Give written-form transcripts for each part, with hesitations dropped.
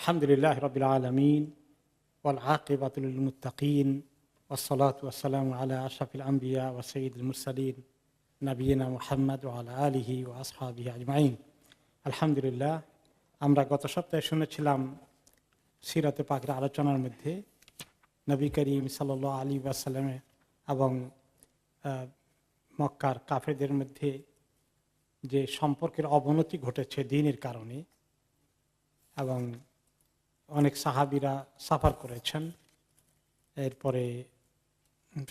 আলহামদুলিল্লাহ রাব্বিল আলামিন ওয়াল আকিবাতু লিল মুত্তাকিন ওয়াসসালাতু ওয়াসসালামু আলা আশরাফিল আমবিয়া ওয়া সাইয়্যিদিল মুরসালিন নবিয়িনা মুহাম্মদ ওয়া আলা আলিহি ওয়া আসহাবিহি আজমাইন। আলহামদুলিল্লাহ, আমরা গত সপ্তাহে শুনেছিলাম সিরাতে পাকের আলোচনার মধ্যে নবী করিম সাল্লাল্লাহু আলাইহি ওয়াসাল্লাম এবং মক্কার কাফেরদের মধ্যে যে সম্পর্কের অবনতি ঘটেছে দ্বীনের কারণে, এবং অনেক সাহাবীরা সাফার করেছেন। এরপরে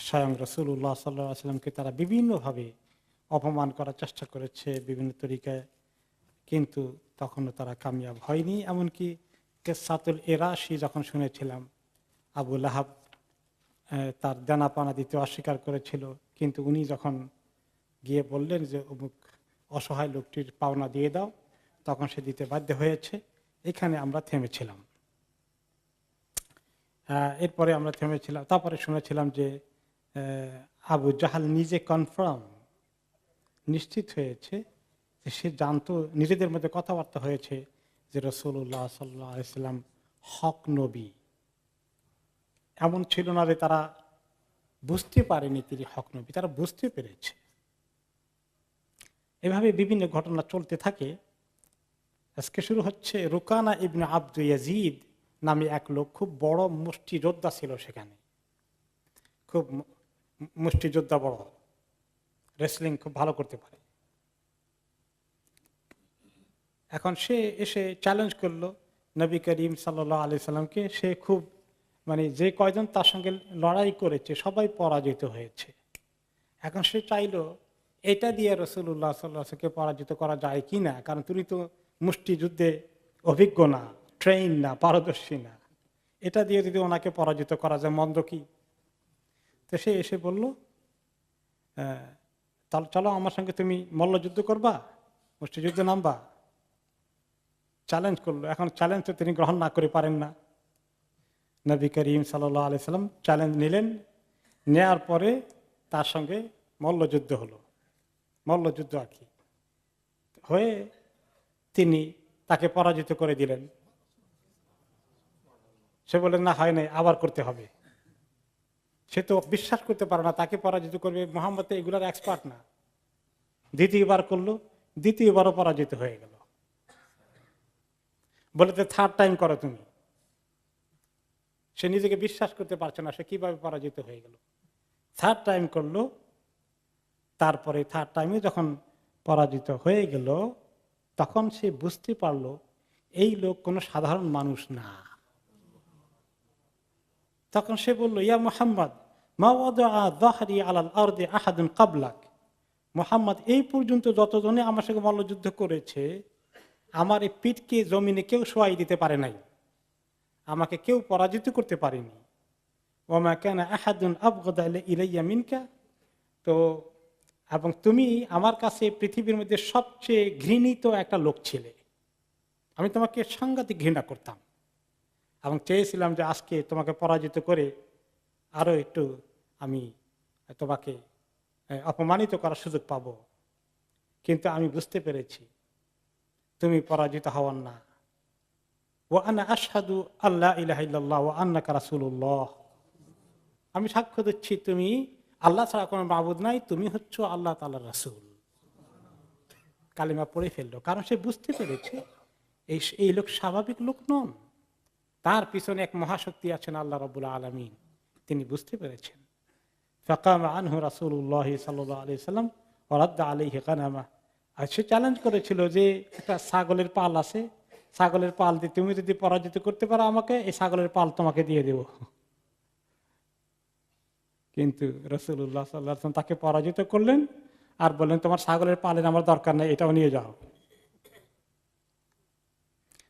স্বয়ং রাসূলুল্লাহ সাল্লাল্লাহু আলাইহি ওয়াসাল্লামকে তারা বিভিন্নভাবে অপমান করার চেষ্টা করেছে বিভিন্ন তরিকায়, কিন্তু তখনও তারা কামিয়াব হয়নি। এমনকি কিসসাতুল ইরাশি যখন শুনেছিলাম, আবু লাহাব তার দানা পানা দিতে অস্বীকার করেছিল, কিন্তু উনি যখন গিয়ে বললেন যে অমুক অসহায় লোকটির পাওনা দিয়ে দাও, তখন সে দিতে বাধ্য হয়েছে। এখানে আমরা থেমেছিলাম। এরপরে আমরা থেমেছিলাম, তারপরে শুনেছিলাম যে আবু জাহাল নিজে কনফার্ম নিশ্চিত হয়েছে যে সে জানতো, নিজেদের মধ্যে কথাবার্তা হয়েছে যে রাসূলুল্লাহ সাল্লাল্লাহু আলাইহি ওয়াসাল্লাম হক নবী। এমন ছিল না যে তারা বুঝতে পারেনি তিনি হক নবী, তারা বুঝতে পেরেছে। এভাবে বিভিন্ন ঘটনা চলতে থাকে। আজকে শুরু হচ্ছে রুকানা ইবনে আব্দু ইয়াজিদ নামে এক লোক, খুব বড় মুষ্টিযোদ্ধা ছিল সেখানে, খুব মুষ্টিযোদ্ধা, বড় রেসলিং খুব ভালো করতে পারে। এখন সে এসে চ্যালেঞ্জ করলো নবী করিম সাল্লাল্লাহু আলাইহি সাল্লামকে। সে খুব যে কয়জন তার সঙ্গে লড়াই করেছে সবাই পরাজিত হয়েছে। এখন সে চাইলো এটা দিয়ে রাসূলুল্লাহ সাল্লাল্লাহু আলাইহি ওয়াসাল্লামকে পরাজিত করা যায় কি না, কারণ তুমি তো মুষ্টিযুদ্ধে অভিজ্ঞ না, ট্রেন না, পারদর্শী না, এটা দিয়ে যদি ওনাকে পরাজিত করা যায় মন্দ কি। তো সে এসে বলল, তাহলে চলো আমার সঙ্গে তুমি মল্লযুদ্ধ করবা, মুষ্টিযুদ্ধে নামবা। চ্যালেঞ্জ করলো। এখন চ্যালেঞ্জ তো তিনি গ্রহণ না করে পারেন না। নবী করিম সাল্লাল্লাহু আলাইহি সাল্লাম চ্যালেঞ্জ নিলেন। নেয়ার পরে তার সঙ্গে মল্লযুদ্ধ হলো, মল্লযুদ্ধ আর কি হয়ে তিনি তাকে পরাজিত করে দিলেন। সে বললেন না, হয় নাই, আবার করতে হবে। সে তো বিশ্বাস করতে পারে না তাকে পরাজিত করবে, মুহাম্মদ তো এগুলার এক্সপার্ট না। দ্বিতীয়বার করলো, দ্বিতীয়বারও পরাজিত হয়ে গেল। বলে তো থার্ড টাইম করো তুমি। সে নিজেকে বিশ্বাস করতে পারছে না, সে কিভাবে পরাজিত হয়ে গেল। থার্ড টাইম করলো। তারপরে থার্ড টাইমে যখন পরাজিত হয়ে গেল, তখন সে বুঝতে পারলো এই লোক কোনো সাধারণ মানুষ না। তখন সে বলল, ইয়া মুহাম্মদ মা ওয়াদাআ যাহরি আলাল আরদি আহাদুন ক্বাবলাক। মুহাম্মদ, এই পর্যন্ত যতজনে আমার সঙ্গে মল্লযুদ্ধ করেছে, আমার এই পিঠকে জমিনে কেউ শোয়াই দিতে পারে নাই, আমাকে কেউ পরাজিত করতে পারেনি। ওয়া মা কানা আহাদুন আবগাদা ইলাইয়া মিনকা। তো এবং তুমি আমার কাছে পৃথিবীর মধ্যে সবচেয়ে ঘৃণিত একটা লোক ছিলে। আমি তোমাকে সাংঘাতিক ঘৃণা করতাম এবং চেয়েছিলাম যে আজকে তোমাকে পরাজিত করে আরো একটু আমি তোমাকে অপমানিত করার সুযোগ পাব। কিন্তু আমি বুঝতে পেরেছি তুমি পরাজিত হওয়ার না। ওয়া আনা আশহাদু আল্লা ইলাহা ইল্লাল্লাহ ওয়া আন্নাকা রাসূলুল্লাহ। আমি সাক্ষ্য দিচ্ছি তুমি আল্লাহ ছাড়া কোনো মাবুদ নাই, তুমি হচ্ছ আল্লাহ তাআলার রাসূল। কালিমা পড়ে ফেললো, কারণ সে বুঝতে পেরেছে এই লোক স্বাভাবিক লোক নন, তার পিছনে এক মহাশক্তি আছেন আল্লাহ রাব্বুল আলামিন। তিনি বুঝতে পেরেছেন। ফাকামা আনহু রাসূলুল্লাহ সাল্লাল্লাহু আলাইহি ওয়াসাল্লাম ওয়া রাদ্দা আলাইহি গানামা। আর সে চ্যালেঞ্জ করেছিল যে একটা ছাগলের পাল আছে, ছাগলের পাল দিয়ে তুমি যদি পরাজিত করতে পারো আমাকে, এই ছাগলের পাল তোমাকে দিয়ে দেব। কিন্তু রাসূলুল্লাহ সাল্লাল্লাহু আলাইহি ওয়াসাল্লাম তাকে পরাজিত করলেন আর বললেন, তোমার ছাগলের পালের আমার দরকার নেই, এটাও নিয়ে যাও।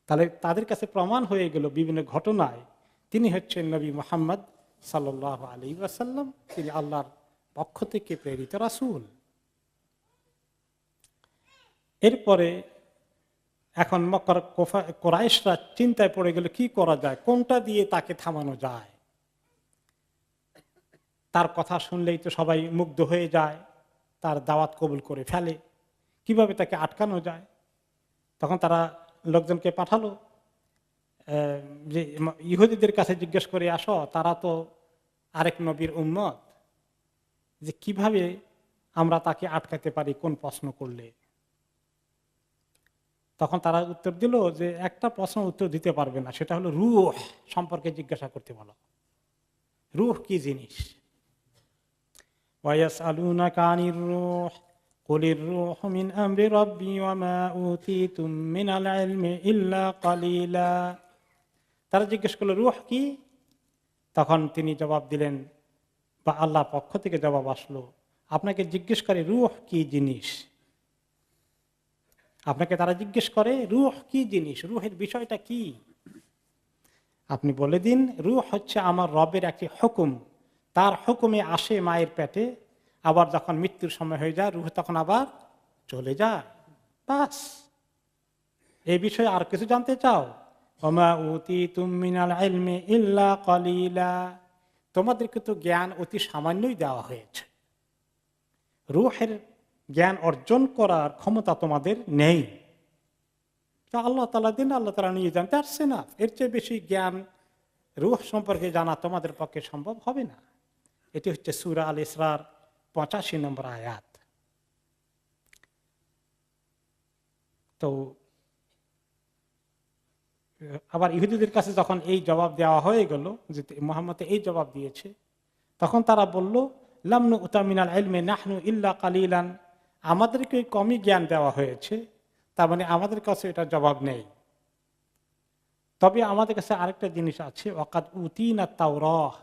তাহলে তাদের কাছে প্রমাণ হয়ে গেল বিভিন্ন ঘটনায় তিনি হচ্ছেন নবী মুহাম্মদ সাল্লাল্লাহু আলাইহি ওয়াসাল্লাম, তিনি আল্লাহর পক্ষ থেকে প্রেরিত রাসূল। এরপরে এখন মক্কার কুরাইশরা চিন্তায় পড়ে গেল কি করা যায়, কোনটা দিয়ে তাকে থামানো যায়। তার কথা শুনলেই তো সবাই মুগ্ধ হয়ে যায়, তার দাওয়াত কবুল করে ফেলে, কিভাবে তাকে আটকানো যায়। তখন তারা লোকজনকে পাঠালো, যে ইহুদিদের কাছে জিজ্ঞেস করে আসো, তারা তো আরেক নবীর উম্মত, যে কিভাবে আমরা তাকে আটকাতে পারি কোন প্রশ্ন করলে। তখন তারা উত্তর দিল যে একটা প্রশ্ন উত্তর দিতে পারবে না, সেটা হলো রূহ সম্পর্কে জিজ্ঞাসা করতে বলো। রূহ কি জিনিস? ওয়ায়াসআলুনাকা আনির রূহ কুলির রূহু মিন আমরি রাব্বি ওয়া মা উতীতুম মিনাল ইলমি ইল্লা কালিলা। তারা জিজ্ঞেস করলো রূহ কি? তখন তিনি জবাব দিলেন, বা আল্লাহর পক্ষ থেকে জবাব আসলো, আপনাকে জিজ্ঞেস করে রূহ কি জিনিস। আপনাকে তারা জিজ্ঞেস করে রূহ কি জিনিস, রূহের বিষয়টা কি। আপনি বলে দিন রূহ হচ্ছে আমার রবের একটি হুকুম, তার হুকুমে আসে মায়ের পেটে, আবার যখন মৃত্যুর সময় হয়ে যায় রূহ তখন আবার চলে যায়। বাস, এই বিষয়ে আর কিছু জানতে চাও? ওমা উতীতুম মিনাল ইলমি ইল্লা কালিলা। তোমাদেরকে তো জ্ঞান অতি সামান্যই দেওয়া হয়েছে, রূহের জ্ঞান অর্জন করার ক্ষমতা তোমাদের নেই। তা আল্লাহ তাআলা দিন, আল্লাহ তাআলা নিয়ে যান, পারছে না। এর চেয়ে বেশি জ্ঞান রূহ সম্পর্কে জানা তোমাদের পক্ষে সম্ভব হবে না। এটি হচ্ছে সূরা আল ইসরার 85 নম্বর আয়াত। তো আবার ইহুদিদের কাছে যখন এই জবাব দেওয়া হয়ে গেল যে মুহাম্মদ এই জবাব দিয়েছে, তখন তারা বলল লাম নু'তা মিনাল ইলমি নাহনু ইল্লা কালিলান। আমাদেরকে কমই জ্ঞান দেওয়া হয়েছে, তার মানে আমাদের কাছে এটা জবাব নেই। তবে আমাদের কাছে আরেকটা জিনিস আছে, ওয়াকাদ উতিনা তাওরাহ,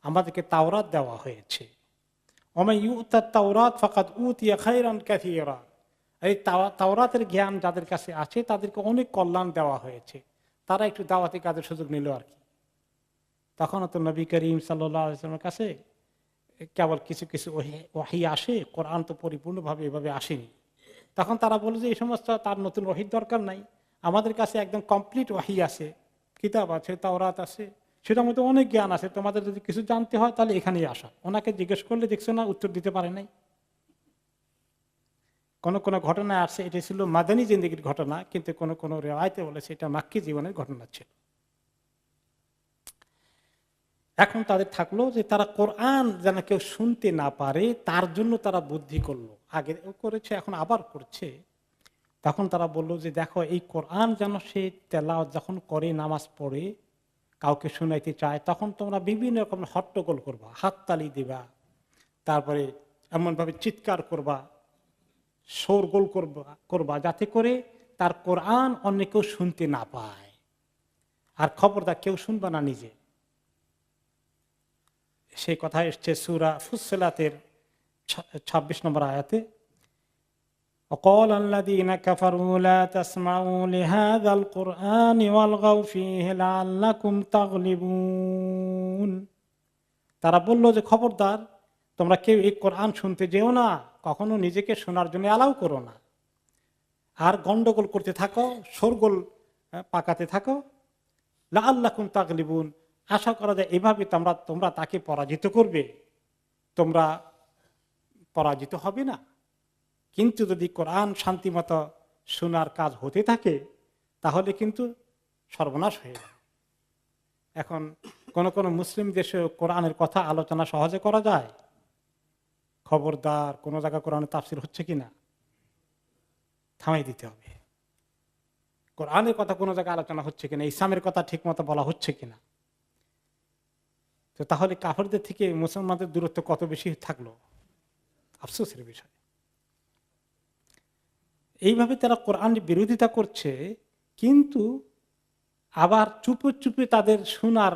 আমাদেরকে তাওরাত দেওয়া হয়েছে। ওমা ইউতা তাওরাত ফাকাদ উতিয়া খায়রান কাসীরা। এই তাওরাতের জ্ঞান যাদের কাছে আছে তাদেরকে অনেক কল্যাণ দেওয়া হয়েছে, তারা একটু দাওয়াতি কাজের সুযোগ নিল আর কি। তখন তো নবী করিম সাল্লাল্লাহু আলাইহি ওয়াসাল্লামের কাছে কেবল কিছু কিছু ওহী আসে, কোরআন তো পরিপূর্ণভাবে এভাবে আসেনি। তখন তারা বলে যে এই সমস্ত তার নতুন ওহীর দরকার নাই, আমাদের কাছে একদম কমপ্লিট ওহী আছে, কিতাব আছে, তাওরাত আছে, সেটার মধ্যে অনেক জ্ঞান আছে, তোমাদের যদি কিছু জানতে হয় তাহলে এখানেই আসা। ওনাকে জিজ্ঞেস করলে দেখছো না উত্তর দিতে পারে নাই। কোন কোন ঘটনায় আসছে এটা ছিল মাদানী জিন্দেগির ঘটনা, কিন্তু কোন কোন রেওয়ায়েতে বলেছে এটা মাক্কি জীবনের ঘটনা ছিল। এখন তাদের থাকলো যে তারা কোরআন যেন কেউ শুনতে না পারে তার জন্য তারা বুদ্ধি করলো, আগে করেছে এখন আবার করছে। তখন তারা বলল যে দেখো এই কোরআন যেন সে তেলাওয়াত যখন করে, নামাজ পড়ে, কাউকে শুনাইতে চায়, তখন তোমরা বিভিন্ন রকম হট্টগোল করবা, হাততালি দিবা, তারপরে এমনভাবে চিৎকার করবা, শোরগোল করবা যাতে করে তার কোরআন অন্য কেউ শুনতে না পায়। আর খবরদার কেউ শুনবা না নিজে। সেই কথা এসছে সূরা ফুসসিলাতের 26 নম্বর আয়াতে, وقال الذين كفروا لا تسمعوا لهذا القرآن والغوا فيه لعلكم تغلبون। তারা বলল যে খবরদার তোমরা কেউ এই কোরআন শুনতে যেও না, কখনো নিজেকে শোনার জন্য অ্যালাউ করো না, আর গন্ডগোল করতে থাকো, শোরগোল পাকাতে থাকো, লাআল্লাকুম তাগলিবুন, আশা করা যায় এভাবে তোমরা তাকে পরাজিত করবে। তোমরা পরাজিত হবে না, কিন্তু যদি কোরআন শান্তিমতো শোনার কাজ হতে থাকে তাহলে কিন্তু সর্বনাশ হয়ে যায়। এখন কোন কোন মুসলিম দেশে কোরআনের কথা আলোচনা সহজে করা যায়? খবরদার, কোন জায়গায় কোরআনের তাফসীর হচ্ছে কিনা থামাই দিতে হবে। কোরআনের কথা কোনো জায়গায় আলোচনা হচ্ছে কিনা, ইসলামের কথা ঠিক মতো বলা হচ্ছে কিনা। তো তাহলে কাফেরদের থেকে মুসলমানদের দূরত্ব কত বেশি থাকলো, আফসোসের বিষয়। এইভাবে তারা কোরআনের বিরোধিতা করছে, কিন্তু আবার চুপে চুপে তাদের শোনার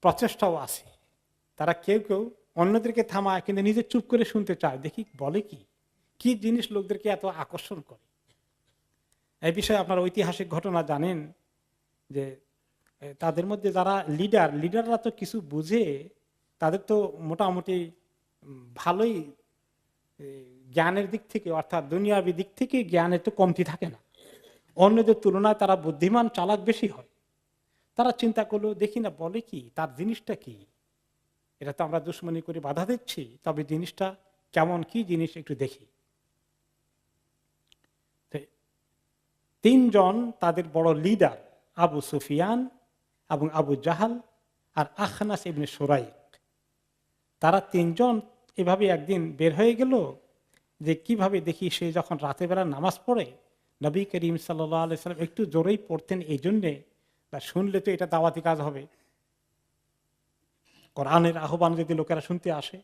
প্রচেষ্টাও আছে। তারা কেউ কেউ অন্যদেরকে থামায় কিন্তু নিজে চুপ করে শুনতে চায়, দেখি বলে কি কি জিনিস লোকদেরকে এত আকর্ষণ করে। এই বিষয়ে আপনারা ঐতিহাসিক ঘটনা জানেন যে তাদের মধ্যে যারা লিডাররা তো কিছু বুঝে, তাদের তো মোটামুটি ভালোই জ্ঞানের দিক থেকে, অর্থাৎ দুনিয়াবী দিক থেকে জ্ঞানের তো কমতি থাকে না, অন্যদের তুলনায় তারা বুদ্ধিমান চালাক বেশি হয়। তারা চিন্তা করলো দেখি না বলে কি, তার জিনিসটা কি, এটা তো আমরা দুশ্মনী করে বাধা দিচ্ছি, তবে জিনিসটা কেমন, কি জিনিস একটু দেখি। তিনজন তাদের বড় লিডার আবু সুফিয়ান এবং আবু জাহাল আর আখনাস ইবনে সুরাইক, তারা তিনজন এভাবে একদিন বের হয়ে গেল যে কিভাবে দেখি সে যখন রাতের বেলা নামাজ পড়ে, নবী করিম সাল্লাল্লাহু আলাইহি সাল্লাম একটু জোরেই পড়তেন, এই জন্যে শুনলে তো এটা দাওয়াতি কাজ হবে, কোরআনের আহ্বান যদি লোকেরা শুনতে আসে,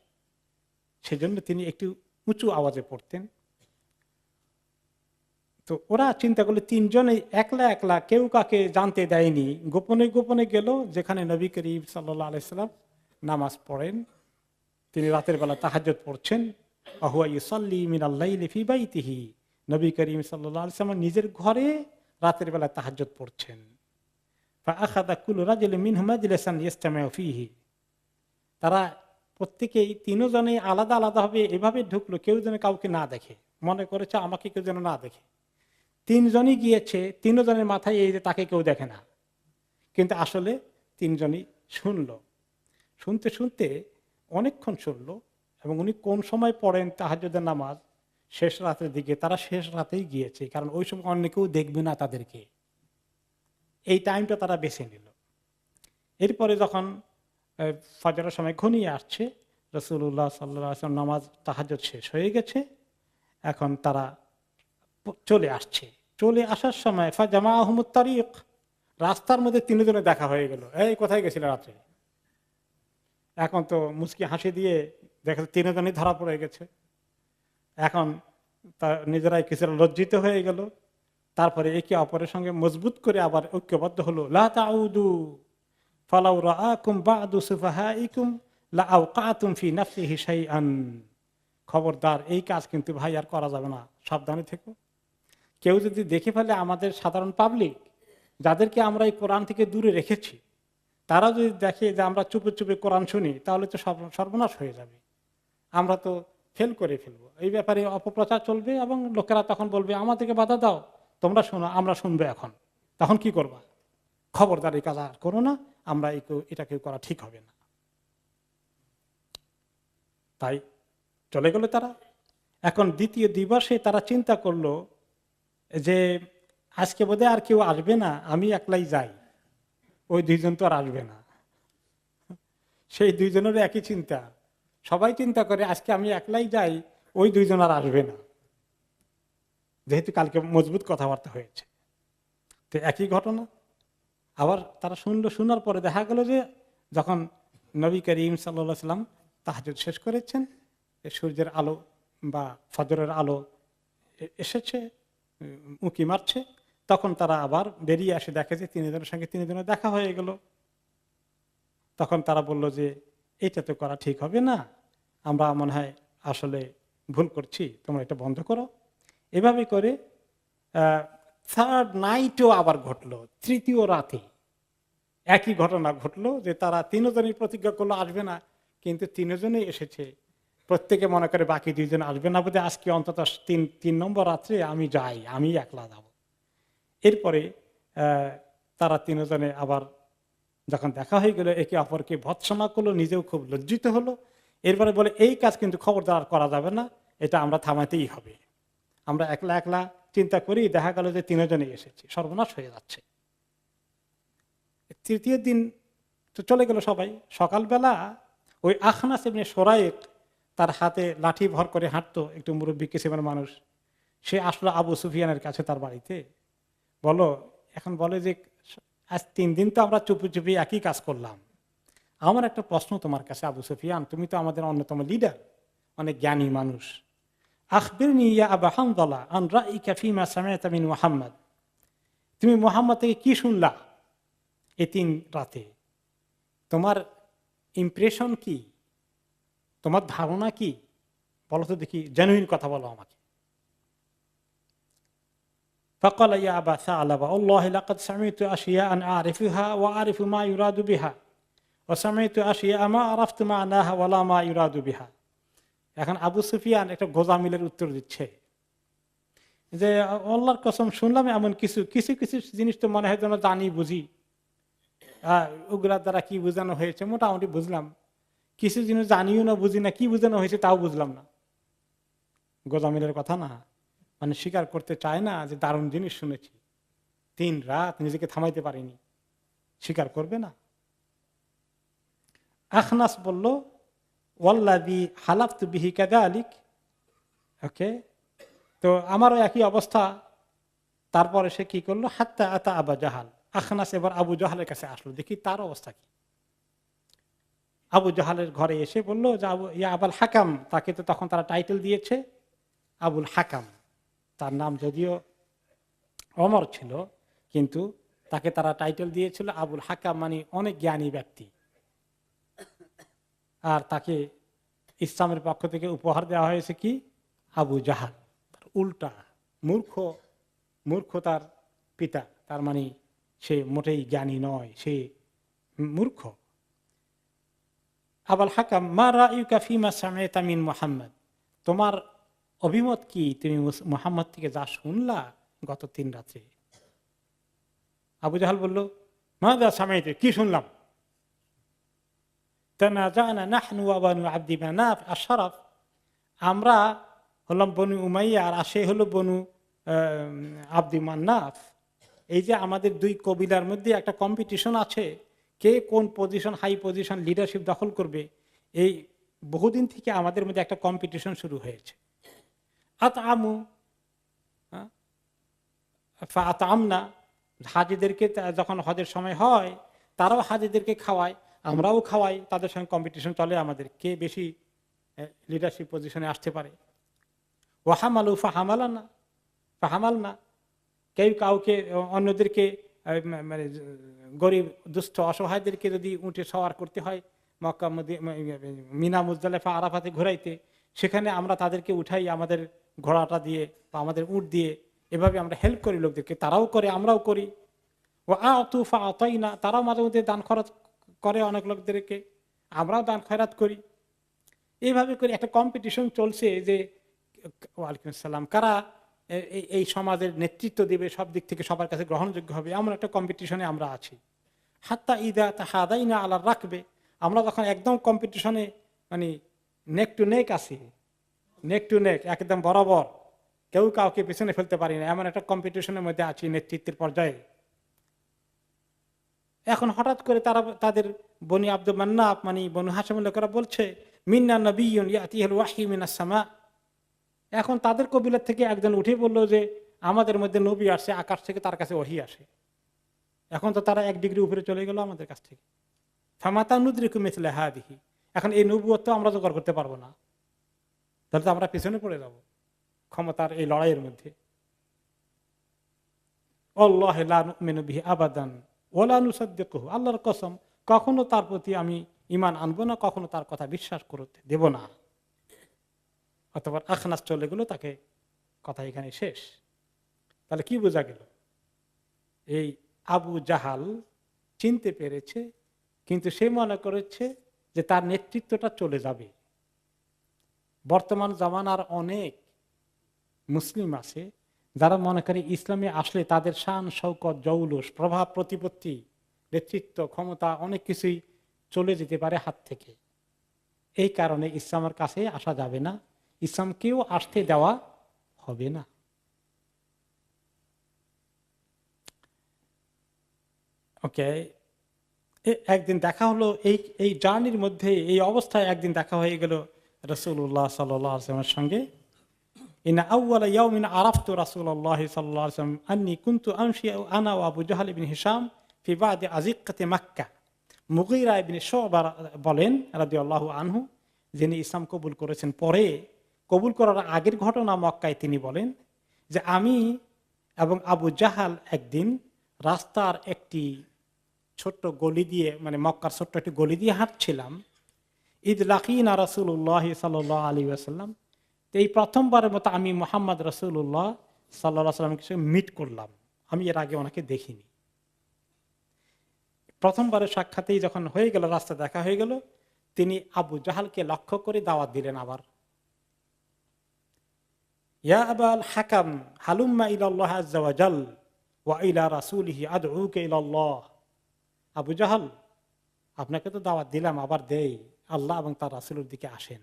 সেজন্য তিনি একটু উঁচু আওয়াজে পড়তেন। তো ওরা চিন্তা করলো তিনজনে একলা একলা, কেউ কাকে জানতে দেয়নি, গোপনে গোপনে গেল যেখানে নবী করিম সাল্লাল্লাহু আলাইহি সাল্লাম নামাজ পড়েন। তিনি রাতের বেলা তাহাজ্জুদ পড়ছেন। আহুয়া ইউসাল্লি মিনাল লাইলি ফি বাইতিহি, নবী করিম সাল্লাল্লাহু আলাইহি সাল্লাম নিজের ঘরে রাতের বেলা তাহাজ্জুদ পড়ছেন। ফাআখাযা কুল্লু রাজুলিন মিনহুম মাজলিসান ইস্তামিউ ফীহি, তারা প্রত্যেকেই তিনজনেই আলাদা আলাদা ভাবে এভাবে ঢুকলো, কেউ যেন কাউকে না দেখে, মনে করেছে আমাকে কেউ যেন না দেখে। তিনজনই গিয়েছে, তিনজনের মাথায় এই যে তাকে কেউ দেখে না, কিন্তু আসলে তিনজনই শুনলো। শুনতে শুনতে অনেকক্ষণ শুনলো, এবং উনি কোন সময় পড়েন তাহাজ্জুদের নামাজ, শেষ রাতের দিকে। তারা শেষ রাতেই গিয়েছে, কারণ ওই সময় অন্য কেউ দেখবে না তাদেরকে, এই টাইমটা তারা বেছে নিল। এরপরে যখন ফজরের সময় ঘনিয়ে আসছে, রাসূলুল্লাহ সাল্লাল্লাহু আলাইহি ওয়াসাল্লাম নামাজ তাহাজ্জুদ শেষ হয়ে গেছে, এখন তারা চলে আসছে। চলে আসার সময় ফাজামাহুমুত তারিক, রাস্তার মধ্যে তিনজনে দেখা হয়ে গেল। এই কোথায় গেছিল রাত্রে? এখন তো মুচকি হাসি দিয়ে দেখা তিনজনই ধরা পড়ে গেছে। এখন নিজেরাই কিছুটা লজ্জিত হয়ে গেল। তারপরে একে অপরের সঙ্গে মজবুত করে আবার ঐক্যবদ্ধ হলো। লা তাউদু ফালাউ রাআকুম বা'দু সুফাহাইকুম লা আওকাতুম ফি নাফসিহি শাইআন, খবরদার এই কাজ কিন্তু ভাই আর করা যাবে না, সাবধানে থেকো। কেউ যদি দেখে ফেলে, আমাদের সাধারণ পাবলিক যাদেরকে আমরা এই কোরআন থেকে দূরে রেখেছি, তারা যদি দেখে যে আমরা চুপে চুপে কোরআন শুনি, তাহলে তো সর্বনাশ হয়ে যাবে, আমরা তো ফেল করে ফেলবো। এই ব্যাপারে অপপ্রচার চলবে এবং লোকেরা তখন বলবে আমাদেরকে বাধা দাও, তোমরা শোনো, আমরা শুনবো। এখন তখন কি করবা? খবরদার এই কাজ আর করো না, আমরা এটা কেউ করা ঠিক হবে না। তাই চলে গেল তারা। এখন দ্বিতীয় দিবসে তারা চিন্তা করলো যে আজকে বোধহয় আর কেউ আসবে না, আমি একলাই যাই, ওই দুইজন তো আর আসবে না। সেই দুইজনের একই চিন্তা, সবাই চিন্তা করে আজকে আমি একলাই যাই, ওই দুইজন আর আসবে না, যেহেতু কালকে মজবুত কথাবার্তা হয়েছে। তো একই ঘটনা আবার তারা শোনার পরে দেখা গেল যে যখন নবী করিম সাল্লাল্লাহু আলাইহি সাল্লাম তাহাজ্জুদ শেষ করেছেন, সূর্যের আলো বা ফজরের আলো এসেছে, উঁকি মারছে, তখন তারা আবার বেরিয়ে আসে, দেখে যে তিনজনের সঙ্গে তিনজনের দেখা হয়ে গেল। তখন তারা বলল যে এটা তো করা ঠিক হবে না, আমরা মনে হয় আসলে ভুল করছি, তোমরা এটা বন্ধ করো। এভাবে করে থার্ড নাইটও আবার ঘটলো, তৃতীয় রাতে একই ঘটনা ঘটলো যে তারা তিনজনই প্রতিজ্ঞা করলো আসবে না, কিন্তু তিনজনেই এসেছে। প্রত্যেকে মনে করে বাকি দুইজন আসবে না, বোধহয় আজকে অন্তত তিন নম্বর রাত্রে আমি যাই, আমি একলা যাব। এরপরে তারা তিনজনে আবার যখন দেখা হয়ে গেল, একে অপরকে ভৎসনা করলো, নিজেও খুব লজ্জিত হলো। এরপরে বলে এই কাজ কিন্তু খবরদার করা যাবে না, এটা আমরা থামাতেই হবে। আমরা একলা একলা চিন্তা করি, দেখা গেল যে তিনজনেই এসেছি, সর্বনাশ হয়ে যাচ্ছে। তৃতীয় দিন তো চলে গেল সবাই। সকালবেলা ওই আখনাস ইবনে সুরাইক, তার হাতে লাঠি ভর করে হাঁটতো, একটু মুরব্বী কিসিমের মানুষ, সে আসলো আবু সুফিয়ানের কাছে তার বাড়িতে। এখন বলে যে আজ 3 দিন তো আমরা চুপি চুপি একই কাজ করলাম, আমার একটা প্রশ্ন তোমার কাছে আবু সুফিয়ান, তুমি তো আমাদের অন্যতম লিডার, অনেক জ্ঞানী মানুষ। আখবিরনি ইয়া আবা হানজালা আন রাইকা ফিমা সামি'তা মিন মুহাম্মদ, তুমি মুহাম্মদ থেকে কি শুনলা এই 3 রাতে? তোমার ইমপ্রেশন কি, তোমার ধারণা কি, বলো তো দেখি, জেনুইন কথা বলো আমাকে। فقال يا أبا ثعلبة والله لقد سمعت أشياء أعرفها وأعرف ما يراد بها وسمعت أشياء ما عرفت معناها ولا ما يراد بها। এখন আবু সুফিয়ান একটা গোজামিলের উত্তর দিচ্ছে যে আল্লাহর কসম শুনলাম এমন কিছু কিছু কিছু জিনিস তো মনে হয় যেন জানি বুঝি, ওগুলার দ্বারা কি বোঝানো হয়েছে মোটামুটি বুঝলাম, কিছু জিনিস জানিও না, বুঝি না, কি বোঝানো হয়েছে তাও বুঝলাম না। গোজামিলের কথা না, মানে স্বীকার করতে চায় না যে দারুণ জিনিস শুনেছি। 3 রাত নিজেকে থামাইতে পারিনি, স্বীকার করবে না? আখনাস বলল ওয়াল্লাযী হালাফতু বিহি কাযালিক, ওকে, তো আমারও একই অবস্থা। তারপরে সে কি করলো, হাত্তা আতা আবু জাহাল, আখনাস এবার আবু জাহালের কাছে আসলো, দেখি তার অবস্থা কি। আবু জাহালের ঘরে এসে বলল যে ইয়া আবুল হাকাম, তাকে তো তখন তারা টাইটেল দিয়েছে আবুল হাকাম, তার নাম যদিও ওমর ছিল, কিন্তু তাকে তারা টাইটেল দিয়েছিল আবুল হাকাম, মানে অনেক জ্ঞানী ব্যক্তি। আর তাকে ইসলামের পক্ষ থেকে উপহার দেওয়া হয়েছে কি, আবু জাহাল, উল্টা মূর্খ তার পিতা, তার মানে সে মোটেই জ্ঞানী নয়, সে মূর্খ। আবুল হাকাম, মা রায়ুকা ফিমা সামি'তা মিন মুহাম্মদ, তোমার অভিমত কি তুমি মুহাম্মদ থেকে যা শুনলা গত 3 রাত্রে? আবু জাহাল বলল, মাযা সামি'তা, কি শুনলাম? তানাজানা নাহনু ওয়া বানু আবদি মানাফ আশ-শারাফ, আমরা হলাম বনু উমাইয়া আর সে হলো বনু আবদি মান্নাফ। এই যে আমাদের 2 কবিলার মধ্যে একটা কম্পিটিশন আছে, কে কোন পজিশন, হাই পজিশন, লিডারশিপ দখল করবে, এই বহুদিন থেকে আমাদের মধ্যে একটা কম্পিটিশন শুরু হয়েছে। আতআমু ফাআতআমনা, হাজীদেরকে যখন হজের সময় হয় তারাও হাজীদেরকে খাওয়ায়, আমরাও খাওয়াই, তাদের সঙ্গে কম্পিটিশন চলে আমাদের, কে বেশি লিডারশিপ পজিশনে আসতে পারে। ওয়াহামালু ফাহামালনা, কেউ কাউকে অন্যদেরকে মানে গরিব দুস্থ অসহায়দেরকে যদি উঠে সওয়ার করতে হয় মক্কা মিনা মুজদালিফা আরাফাতে ঘুরাইতে, সেখানে আমরা তাদেরকে উঠাই আমাদের ঘোড়াটা দিয়ে বা আমাদের উট দিয়ে, এভাবে আমরা হেল্প করি লোকদেরকে, তারাও করে আমরাও করি। ও আতু ফাআতাইনা, তারাও মাঝে মধ্যে দান খরচ করে অনেক লোকদেরকে, আমরাও দান খয়রাত করি। এইভাবে করে একটা কম্পিটিশন চলছে যে ওয়ালাইকুম আসসালাম, কারা এই সমাজের নেতৃত্ব দেবে, সব দিক থেকে সবার কাছে গ্রহণযোগ্য হবে, এমন একটা কম্পিটিশনে আমরা আছি। হাত্তা ইদা তাহাদাইনা আলা রাখবে, আমরা যখন একদম কম্পিটিশনে মানে নেক টু নেক আছি, নেক টু নেক একদম বরাবর, কেউ কাউকে পিছনে ফেলতে পারি না, এমন একটা কম্পিটিশনের মধ্যে আছি নেতৃত্বের পর্যায়ে। এখন হঠাৎ করে তারা তাদের বনি আব্দুল মান্নাফ মানে বনু হাশিমের লোকেরা বলছে মিন্না নবিয়্যুন ইয়াতিহিল ওয়াহয়ু মিনাস সামা, এখন তাদের কবিলার থেকে একজন উঠে বললো যে আমাদের মধ্যে নবী আসে আকাশ থেকে, তার কাছে ওহী আসে। এখন তো তারা 1 ডিগ্রি উপরে চলে গেল আমাদের কাছ থেকে। ফামাতা নুদরিকু মিসলা হাদিহি, এখন এই নবুয়ত তো আমরা জোগাড় করতে পারবো না, তাহলে তো আমরা পিছনে পড়ে যাব ক্ষমতার এই লড়াইয়ের মধ্যে। আল্লাহু লা নুমিনু বিহি আবাদান ওয়ালা নুসাদ্দিকুহু, আল্লাহর কসম কখনো তার প্রতি আমি ঈমান আনবো না, কখনো তার কথা বিশ্বাস করতে দেব না। অতঃপর আখনাস চলে গেল, তাকে কথা এখানে শেষ। তাহলে কি বোঝা গেল, এই আবু জাহাল চিনতে পেরেছে, কিন্তু সে মনে করেছে যে তার নেতৃত্বটা চলে যাবে। বর্তমান জামানার অনেক মুসলিম আছে যারা মনে করে ইসলামে আসলে তাদের শান শৌকত জৌলুস প্রভাব প্রতিপত্তি নেতৃত্ব ক্ষমতা অনেক কিছুই চলে যেতে পারে হাত থেকে। এই কারণে ইসলামের কাছে আসা যাবে না, ইসলামকেও আসতে দেওয়া হবে না। ওকে, একদিন দেখা হলো এই জার্নির মধ্যে, এই অবস্থায় একদিন দেখা হয়ে গেল রাসূলুল্লাহ সাল্লাল্লাহু আলাইহি ওয়াসাল্লামের সঙ্গে। ইন্না আউওয়ালা ইয়াউমিন আরাফতু রাসূলুল্লাহ সাল্লাল্লাহু আলাইহি ওয়াসাল্লাম আন্নী কুনতু আমশি আনা ওয়া আবু জাহল ইবনে হিশাম ফি বাদি আযিক্কাতি মক্কা। মুগীরা ইবনে শুবা বলেন রাদিয়াল্লাহু আনহু, যিনি ইসলাম কবুল করেছেন পরে, কবুল করার আগের ঘটনা মক্কায় তিনি বলেন যে আমি এবং আবু জাহাল একদিন রাস্তার একটি ছোট্ট গলি দিয়ে, মানে মক্কার ছোট্ট একটি গলি দিয়ে হাঁটছিলাম। ঈদ লাকিনা রাসূলুল্লাহ সাল্লাল্লাহু আলাইহি ওয়াসাল্লাম, এই প্রথমবারের মতো আমি মুহাম্মদ রাসূলুল্লাহ সাল্লাল্লাহু আলাইহি ওয়াসাল্লামকে মিট করলাম, আমি এর আগে ওনাকে দেখিনি। প্রথমবারের সাক্ষাতেই যখন হয়ে গেল, রাস্তা দেখা হয়ে গেল, তিনি আবু জাহালকে লক্ষ্য করে দাওয়াত দিলেন আবার, ইয়া আবাল হাকাম হালুম্মা ইলাল্লাহ আযজা ওয়া জাল ওয়া ইলা রাসূলিহি আদউকা ইলাল্লাহ। আবু জাহাল, আপনাকে তো দাওয়াত দিলাম, আবার দেই, আল্লাহ এবং তার রাসূলের দিকে আসেন,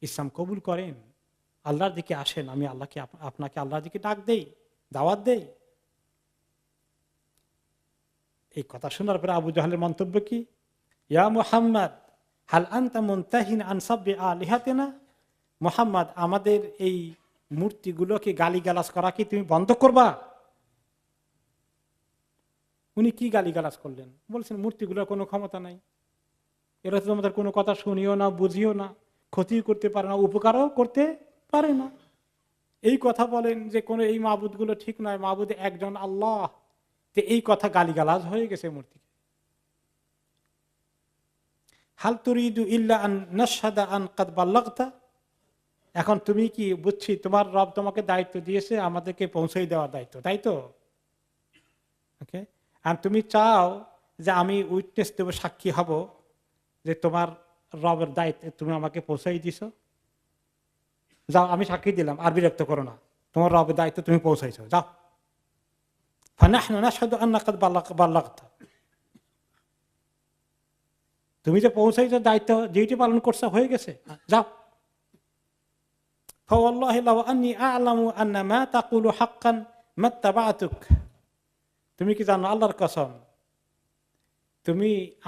ইসলাম কবুল করেন, আল্লাহর দিকে আসেন, আমি আল্লাহকে আপনাকে আল্লাহর দিকে ডাক দেই, দাওয়াত দেই, এই কথা শোনার পরে আবু জাহলের মন্তব্য কি, ইয়া মুহাম্মদ হাল আনতা মুনতাহিন আন সাব্বি আলিহাতিনা, মুহাম্মদ আমাদের এই মূর্তিগুলোকে গালিগালাজ করা কি তুমি বন্ধ করবা? উনি কি গালিগালাজ করলেন? বলছেন মূর্তিগুলোর কোনো ক্ষমতা নাই, এরা তো তোমাদের কোনো কথা শুনিও না, বুঝিও না, ক্ষতিও করতে পারে না, উপকারও করতে পারে না। এই কথা বলেন যে কোনো এই মাবুদ গুলো ঠিক নয়, মাবুদ একজন আল্লাহ। তো এই কথা গালিগালাজ হয়ে গেছে মূর্তিকে। হাল তুরিদু ইল্লা আন নাশহাদা আন কাদ বাল্লাগতা, এখন তুমি কি, বুঝছি তোমার রব তোমাকে দায়িত্ব দিয়েছে আমাদেরকে পৌঁছে দেওয়ার দায়িত্ব, তাই তো? ওকে, আর তুমি চাও যে আমি উইটনেস দেব, সাক্ষী হব যে তোমার রবের দায়িত্ব তুমি আমাকে পৌঁছাই দিছো। যাও, আমি সাক্ষী দিলাম, আর বিরক্ত করো না, তোমার রবের দায়িত্ব তুমি পৌঁছাইছো, যাও। ফানাহনু নাশহাদু আন্নাকা কাদ বাল্লাগতা, তুমি যে পৌঁছাইছো, দায়িত্ব ডিউটি পালন করছো, হয়ে গেছে, যাও। ফাওয়াল্লাহি লাউ আন্নী আ'লামু আন্না মা তাকুলু হাক্কান মাত্তাবা'তুক, তুমি কি জানো, আল্লাহর কসম,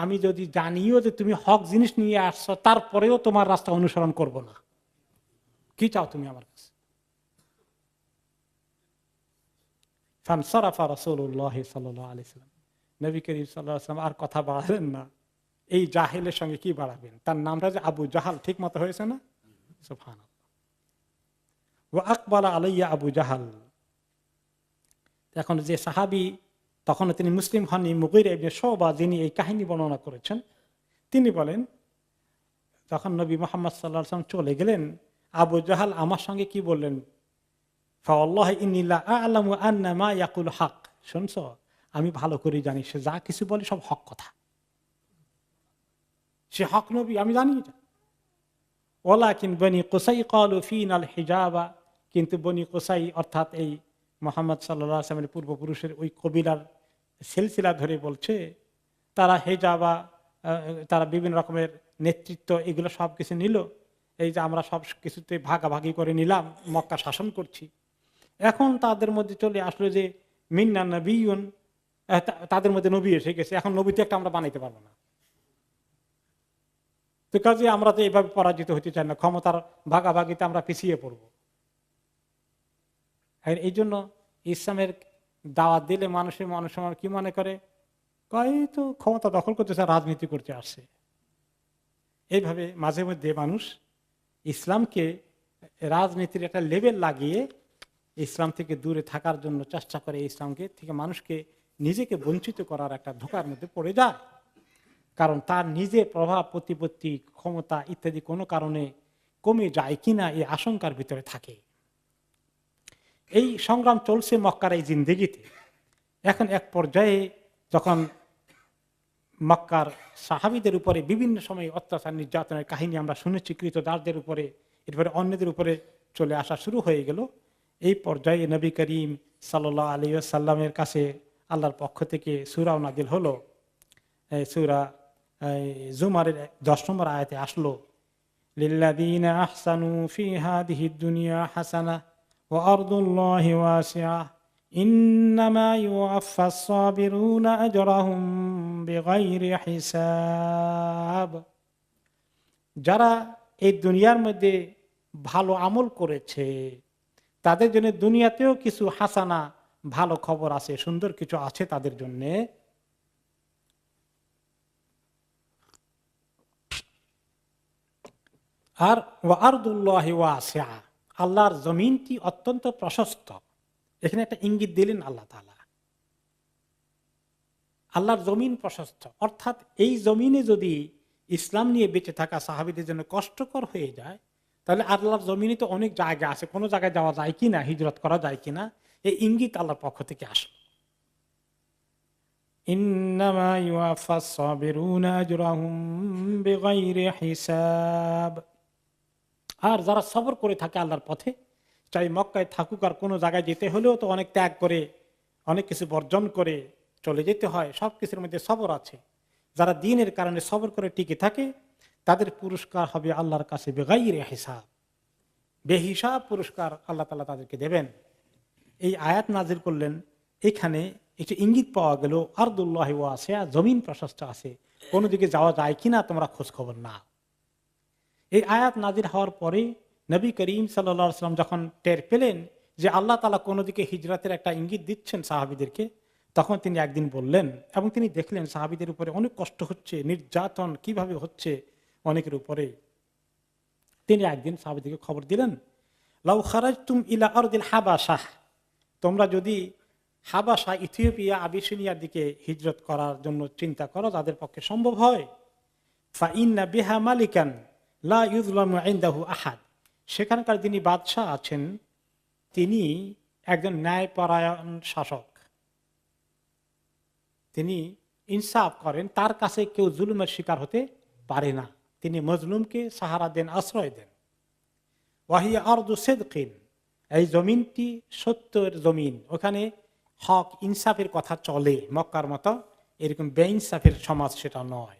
আমি যদি জানিও যে তুমি হক জিনিস নিয়ে আসছো, তারপরেও তোমার রাস্তা অনুসরণ করব না। কি চাও তুমি আমার কাছে? ফানসারাফা রাসূলুল্লাহ সাল্লাল্লাহু আলাইহি ওয়াসাল্লাম, নবী করিম সাল্লাল্লাহু আলাইহি ওয়াসাল্লাম আর কথা বাড়ালেন না। এই জাহেলের সঙ্গে কি বাড়াবেন? তার নামটা যে আবু জাহাল, ঠিক মতো হয়েছে না? সুবহানাল্লাহ। ওয়া আকবালা আলাইয়া আবু জাহাল, এখন যে সাহাবী, তখন তিনি মুসলিম হননি, মুগীরা ইবনে শুবা, যিনি এই কাহিনী বর্ণনা করেছেন, তিনি বলেন যখন নবী মুহাম্মদ সাল্লাল্লাহু আলাইহি ওয়াসাল্লাম চলে গেলেন, আবু জাহাল আমার সঙ্গে কি বললেন, ফাওয়াল্লাহি ইন্নী লা আ'লামু আন্না মা ইয়াকুল হক, শুনছো, আমি ভালো করে জানি সে যা কিছু বলে সব হক কথা, সে হক নবী, আমি জানি এটা। ওয়ালাকিন বনি কুসাই ক্বালু ফীনাল হিজাবা, কিন্তু বনি কুসাই অর্থাৎ এই মুহাম্মদ সাল্লাল্লাহু আলাইহি ওয়াসাল্লামের পূর্বপুরুষের ওই কবিলার সিলসিলা ধরে বলছে, তারা হেজাবা, তারা বিভিন্ন রকমের নেতৃত্ব, এগুলো সব কিছু নিল, এই যে আমরা সব কিছুতে ভাগাভাগি করে নিলাম, মক্কা শাসন করছি। এখন তাদের মধ্যে চলে আসলো যে মিন্না নবিয়ুন, তাদের মধ্যে নবী এসে গেছে, এখন নবী তো একটা আমরা বানাইতে পারবো না। তো কাজে আমরা তো এইভাবে পরাজিত হতে চাই না, ক্ষমতার ভাগাভাগিতে আমরা পিছিয়ে পড়বো। এই জন্য ইসলামের দাওয়াত দিলে মানুষ কি মনে করে, কয় তো ক্ষমতা দখল করতেছে, রাজনীতি করতে আসছে। এইভাবে মাঝে মধ্যে মানুষ ইসলামকে রাজনীতির একটা লেভেল লাগিয়ে ইসলাম থেকে দূরে থাকার জন্য চেষ্টা করে, ইসলামকে থেকে মানুষকে নিজেকে বঞ্চিত করার একটা ধোঁকার মধ্যে পড়ে যায়। কারণ তার নিজের প্রভাব প্রতিপত্তি ক্ষমতা ইত্যাদি কোনো কারণে কমে যায় কিনা এই আশঙ্কার ভিতরে থাকে। এই সংগ্রাম চলছে মক্কার এই জিন্দেগিতে। এখন এক পর্যায়ে যখন মক্কার সাহাবীদের উপরে বিভিন্ন সময় অত্যাচার নির্যাতনের কাহিনী আমরা শুনেছি, কৃতদাসদের উপরে, এরপরে অন্যদের উপরে চলে আসা শুরু হয়ে গেল। এই পর্যায়ে নবী করিম সাল্লাল্লাহু আলাইহি ওয়াসাল্লামের কাছে আল্লাহর পক্ষ থেকে সূরা নাযিল হলো। সূরা জুমারের 10 নম্বর আয়াতে আসলো, লিল্লাযীনা আহসানু ফী হাযিহিদ দুনিয়া হাসানাহ ওয়া আরদুল্লাহি ওয়াসিআহ ইন্নামা ইউওয়াফফাস সাবিরুনা আজরাহুম বিগাইরি হিসাব। যারা এই দুনিয়ার মধ্যে ভালো আমল করেছে তাদের জন্য দুনিয়াতেও কিছু হাসানা, ভালো খবর আছে, সুন্দর কিছু আছে তাদের জন্য। আর ওয়া আরদুল্লাহি ওয়াসিআ, আল্লাহর জমিনটি অত্যন্ত প্রশস্ত। এখানে একটা ইঙ্গিত দিলেন আল্লাহ তাআলা, আল্লাহর জমিন প্রশস্ত, অর্থাৎ এই জমিনে যদি ইসলাম নিয়ে বেঁচে থাকা সাহাবীদের জন্য কষ্টকর হয়ে যায়, তাহলে আল্লাহর জমিনে তো অনেক জায়গা আছে, কোনো জায়গায় যাওয়া যায় কিনা, হিজরত করা যায় কিনা, এই ইঙ্গিত আল্লাহর পক্ষ থেকে আসলো। ইন্নামা ইউওয়াফাস সাবিরুনা আজরাহুম বিগাইরি হিসাব। আর যারা সবর করে থাকে আল্লাহর পথে, চাই মক্কায় থাকুক আর কোনো জায়গায় যেতে হলেও তো অনেক ত্যাগ করে, অনেক কিছু বর্জন করে চলে যেতে হয়, সব কিছুর মধ্যে সবর আছে। যারা দ্বীনের কারণে সবর করে টিকে থাকে তাদের পুরস্কার হবে আল্লাহর কাছে বেগাইরে হিসাব, বেহিসাব পুরস্কার আল্লাহ তাআলা তাদেরকে দেবেন। এই আয়াত নাজিল করলেন এখানে একটু ইঙ্গিত পাওয়া গেল আরদুল্লাহ ওয়াসিয়া, জমিন প্রশস্ত আছে, কোনো দিকে যাওয়া যায় কিনা তোমরা খোঁজ খবর নাও। এই আয়াত নাজির হওয়ার পরে নবী করিম সাল্লাল্লাহু আলাইহি ওয়াসাল্লাম যখন টের পেলেন যে আল্লাহ তাআলা কোনো দিকে হিজরতের একটা ইঙ্গিত দিচ্ছেন সাহাবীদেরকে, তখন তিনি একদিন বললেন, এবং তিনি দেখলেন সাহাবীদের উপরে অনেক কষ্ট হচ্ছে, নির্যাতন কিভাবে হচ্ছে অনেকের উপরে। তিনি একদিন সাহাবীদেরকে খবর দিলেন, লাউ খারাজতুম ইলা আরদিল হাবাশাহ, তোমরা যদি হাবাশা, ইথিওপিয়া, আবিসিনিয়ার দিকে হিজরত করার জন্য চিন্তা করো, তাদের পক্ষে সম্ভব হয়, ফা ইন্না বিহা মালিকান লা ইউযলামু ইনদাহু আহাদ, সেখানকার যিনি বাদশাহ আছেন তিনি একজন ন্যায়পরায়ণ শাসক, তিনি ইনসাফ করেন, তার কাছে কেউ জুলুমের শিকার হতে পারে না, তিনি মজলুমকে সাহারা দেন, আশ্রয় দেন। ওয়াহিয়া আরদু সিদকিন, এই জমিনটি সত্যের জমিন, ওখানে হক ইনসাফের কথা চলে, মক্কার মতো এরকম বেইনসাফের সমাজ সেটা নয়।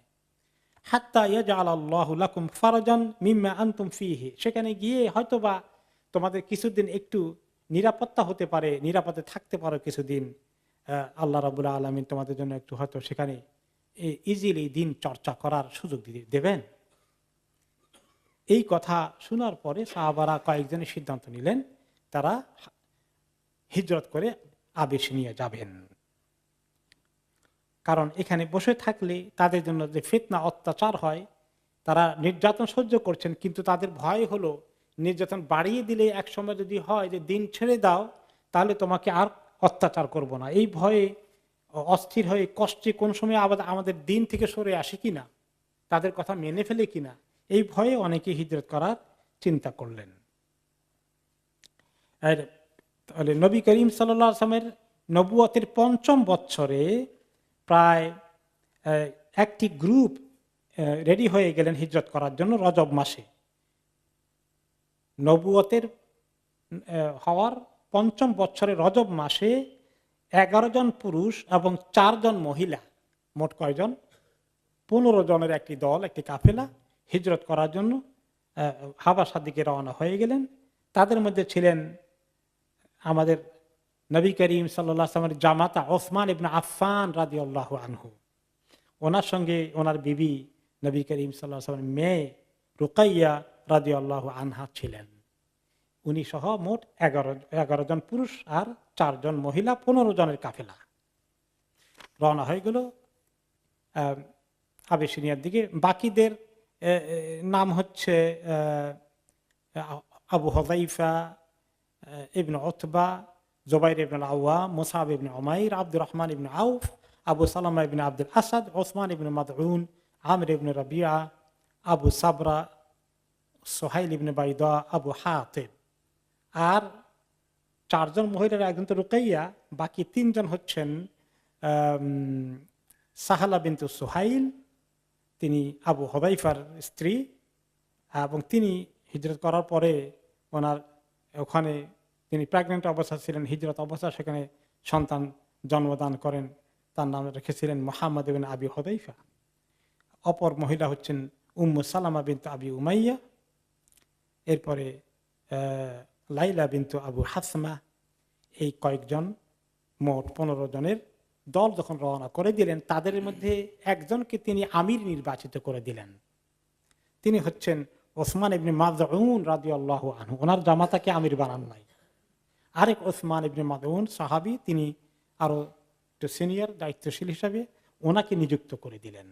হাত্তা ইয়াজআল আল্লাহু লাকুম ফারজান মিম্মা আনতুম ফীহি, সেখানে গিয়ে হয়তোবা তোমাদের কিছুদিন একটু নিরাপত্তা হতে পারে, নিরাপদে থাকতে পারো কিছুদিন, আল্লাহ রাব্বুল আলামিন তোমাদের জন্য একটু হয়তো সেখানে ইজিলি দিন চর্চা করার সুযোগ দেবেন। এই কথা শোনার পরে সাহাবারা কয়েকজনের সিদ্ধান্ত নিলেন তারা হিজরত করে আবিসিনিয়া যাবেন। কারণ এখানে বসে থাকলে তাদের জন্য যে ফিতনা অত্যাচার হয়, তারা নির্যাতন সহ্য করছেন, কিন্তু তাদের ভয় হলো নির্যাতন বাড়িয়ে দিলে একসময় যদি হয় যে দিন ছেড়ে দাও তাহলে তোমাকে আর অত্যাচার করব না, এই ভয়ে অস্থির হয়ে কষ্টে কোন সময় আবার আমাদের দিন থেকে সরে আসে কিনা, তাদের কথা মেনে ফেলে কিনা, এই ভয়ে অনেকে হিজরত করার চিন্তা করলেন। আর তাহলে নবী করিম সাল্লাল্লাহু আলাইহি ওয়াসাল্লামের নবুয়তের ৫ম বৎসরে প্রায় একটি গ্রুপ রেডি হয়ে গেলেন হিজরত করার জন্য রজব মাসে। নবুয়তের হওয়ার ৫ম বৎসরে রজব মাসে ১১ জন পুরুষ এবং ৪ জন মহিলা, মোট কয়জন, ১৫ জনের একটি দল, একটি কাফেলা হিজরত করার জন্য হাবাসার দিকে রওনা হয়ে গেলেন। তাদের মধ্যে ছিলেন আমাদের নবী করিম সাল্লাল্লাহু আলাইহি ওয়াসাল্লামের জামাতা ওসমান ইবনে আফফান রাদিয়াল্লাহু আনহু, ওনার সঙ্গে ওনার বিবি নবী করিম সাল্লাল্লাহু আলাইহি ওয়াসাল্লামের মেয়ে রুকাইয়া রাদিয়াল্লাহু আনহা ছিলেন। উনি সহ মোট ১১ জন পুরুষ আর ৪ জন মহিলা, ১৫ জনের কাফেলা রওনা হয়ে গেল আবিসিনিয়ার দিকে। বাকিদের নাম হচ্ছে আবু হুযায়ফা ইবনে উতবা, জুবাইর ইবনে আওয়াম, মুসআব ইবনে উমাইর, আব্দুর রহমান ইবনে আউফ, আবু সালামা ইবনে আব্দুল আসাদ, ওসমান ইবনে মাদউন, আমির ইবনে রাবিয়া, আবু সাবরা, সুহাইল ইবনে বাইদা, আবু হাতিব। আর ৪ জন মহিলার একজন তো রুকাইয়া, বাকি ৩ জন হচ্ছেন সাহালা বিনতু সুহাইল, তিনি আবু হুযায়ফার স্ত্রী, এবং তিনি হিজরত করার পরে ওনার ওখানে তিনি প্রেগনেন্ট অবস্থা ছিলেন, হিজরত অবস্থা, সেখানে সন্তান জন্মদান করেন, তার নাম রেখেছিলেন মুহাম্মদ ইবনে আবি হুযায়ফা। অপর মহিলা হচ্ছেন উম্মু সালামা বিনতু আবি উমাইয়া, এরপরে লাইলা বিনতু আবু হাসমা। এই কয়েকজন মোট ১৫ জনের দল যখন রওনা করে দিলেন, তাদের মধ্যে একজনকে তিনি আমির নির্বাচিত করে দিলেন। তিনি হচ্ছেন ওসমান ইবনে মাদউন রাদিয়াল্লাহু আনহু, ওনার জামাতাকে আমির বানান নাই। আরেক ওসমান ইবনে মাদউন সাহাবী, তিনি আরো একটু সিনিয়র দায়িত্বশীল হিসাবে ওনাকে নিযুক্ত করে দিলেন।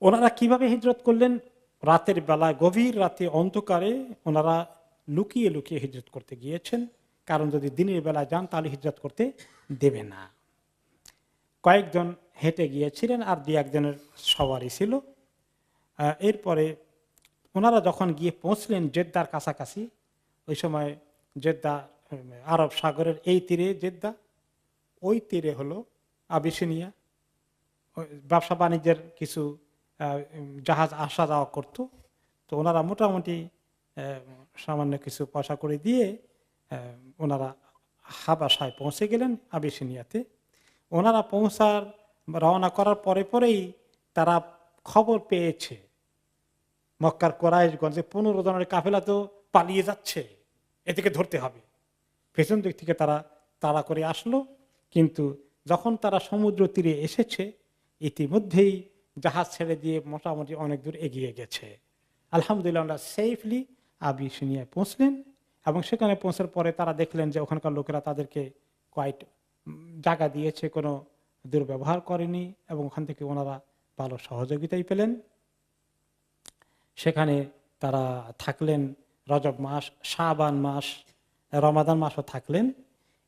ওনারা কিভাবে হিজরত করলেন? রাতের বেলায়, গভীর রাতে অন্ধকারে ওনারা লুকিয়ে লুকিয়ে হিজরত করতে গিয়েছেন, কারণ যদি দিনের বেলায় যান তাহলে হিজরত করতে দেবে না। কয়েকজন হেঁটে গিয়েছিলেন আর ২-১ জনের সওয়ারি ছিল। এরপরে ওনারা যখন গিয়ে পৌঁছলেন জেদ্দার কাছাকাছি, ওই সময় জেদ্দা আরব সাগরের এই তীরে জেদ্দা, ওই তীরে হলো আবিসিনিয়া। ব্যবসা বাণিজ্যের কিছু জাহাজ আসা যাওয়া করতো, তো ওনারা মোটামুটি সামান্য কিছু পয়সা করে দিয়ে ওনারা হাবাসায় পৌঁছে গেলেন, আবিসিনিয়াতে। ওনারা রওনা করার পরে পরেই তারা খবর পেয়েছে মক্কার কোরাইশগঞ্জে ১৫ জনের কাফেলা তো পালিয়ে যাচ্ছে, এদিকে ধরতে হবে। পেছন দিক থেকে তারা তাড়া করে আসলো, কিন্তু যখন তারা সমুদ্র তীরে এসেছে ইতিমধ্যেই জাহাজ ছেড়ে দিয়ে মোটামুটি অনেক দূর এগিয়ে গেছে। আলহামদুলিল্লাহ ওনারা সেফলি আবিসিনিয়ায় পৌঁছলেন এবং সেখানে পৌঁছার পরে তারা দেখলেন যে ওখানকার লোকেরা তাদেরকে কোয়াইট জায়গা দিয়েছে, কোনো দুর্ব্যবহার করেনি এবং ওখান থেকে ওনারা ভালো সহযোগিতাই পেলেন। সেখানে তারা থাকলেন রজব মাস, শাবান মাস, রমাদান মাসও থাকলেন।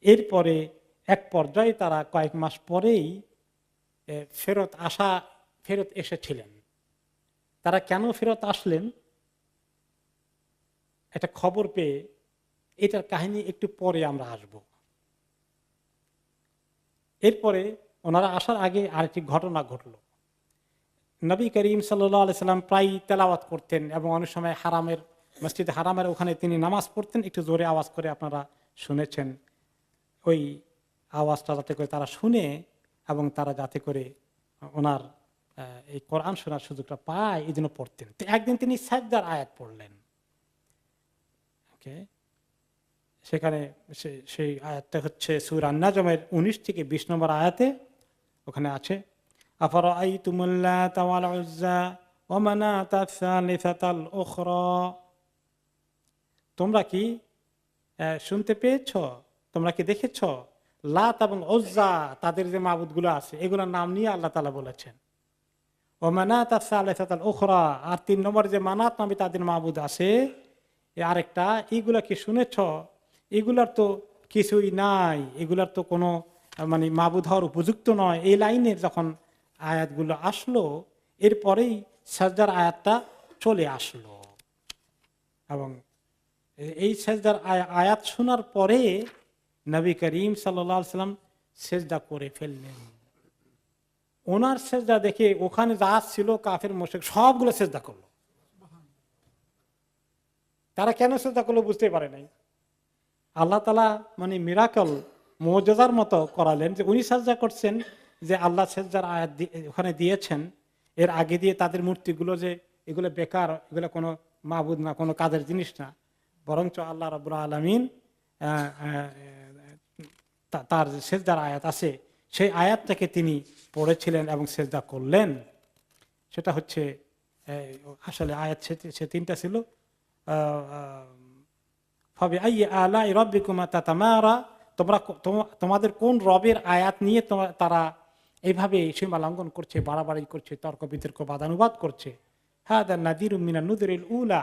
এরপরে এক পর্যায়ে তারা কয়েক মাস পরেই ফেরত এসেছিলেন। তারা কেন ফেরত আসলেন একটা খবর পেয়ে, এটার কাহিনী একটু পরে আমরা আসব। এরপরে ওনারা আসার আগে আরেকটি ঘটনা ঘটল। নবী করিম সাল্লাল্লাহু আলাইহি সাল্লাম প্রায় তেলাওয়াত করতেন এবং অনেক সময় মসজিদ হারামের ওখানে তিনি নামাজ পড়তেন, একটু জোরে আওয়াজ করে, আপনারা শুনেছেন। ওই আওয়াজটা যাতে করে তারা শুনে এবং তারা যাতে করে ওনার এই কোরআন শোনার সুযোগটা পায়, এই জন্য পড়তেন। তো একদিন তিনি সাজদার আয়াত পড়লেন। সেখানে সেই আয়াতটা হচ্ছে সূরা আন-নাজমের 19 থেকে 20 নম্বর আয়াতে। ওখানে আছে, আফারাআইতুমুল লাতা ওয়াল উজ্জা ওয়া মানাতা আস-সালিসাতাল উখরা। তোমরা কি শুনতে পেয়েছ, তোমরা কি দেখেছ লাত এবং উজ্জা তাদের যে মাবুদগুলো আছে এগুলোর নাম নিয়ে আল্লাহ তাআলা বলেছেন। ওয়া মানাতা আস-সালিসাতাল উখরা, আর 3 নম্বর যে মানাত নামে তাদের মাবুদ আছে আরেকটা, এইগুলা কি শুনেছ? এগুলার তো কিছুই নাই, এগুলার তো কোনো মানে মাবুদ হওয়ার উপযুক্ত নয়। এই লাইনের যখন আয়াতগুলো আসলো, এরপরেই সাজদার আয়াতটা চলে আসলো এবং এই সাজদার আয়াত শোনার পরে নবী করিম সাল্লাল্লাহু আলাইহি সাল্লাম সেজদা করে ফেললেন। ওনার সেজদা দেখে ওখানে যা ছিল কাফের মুশরিক সবগুলো সেজদা করলো। তারা কেন সেজদা করলো বুঝতে পারে নাই। আল্লাহ তাআলা মানে মিরাকল, মুআজিজার মতো করালেন যে উনি সেজদা করছেন, যে আল্লাহ সেজদার আয়াত ওখানে দিয়েছেন। এর আগে দিয়ে তাদের মূর্তিগুলো যে এগুলো বেকার, এগুলো কোনো মাবুদ না, কোনো কাজের জিনিস না, বরঞ্চ আল্লাহ রাব্বুল আলামিন তার সেজদার আয়াত আছে, সেই আয়াতটাকে তিনি পড়েছিলেন এবং সেজদা করলেন। সেটা হচ্ছে আসলে আয়াত সে 3টা ছিল। তোমাদের কোন রবের আয়াত নিয়ে তারা এইভাবে সীমা লঙ্ঘন করছে, বাড়াবাড়ি করছে, তর্ক বিতর্ক বাদানুবাদ করছে। হাদা নাযীরুম মিনান নুযুরিল উলা,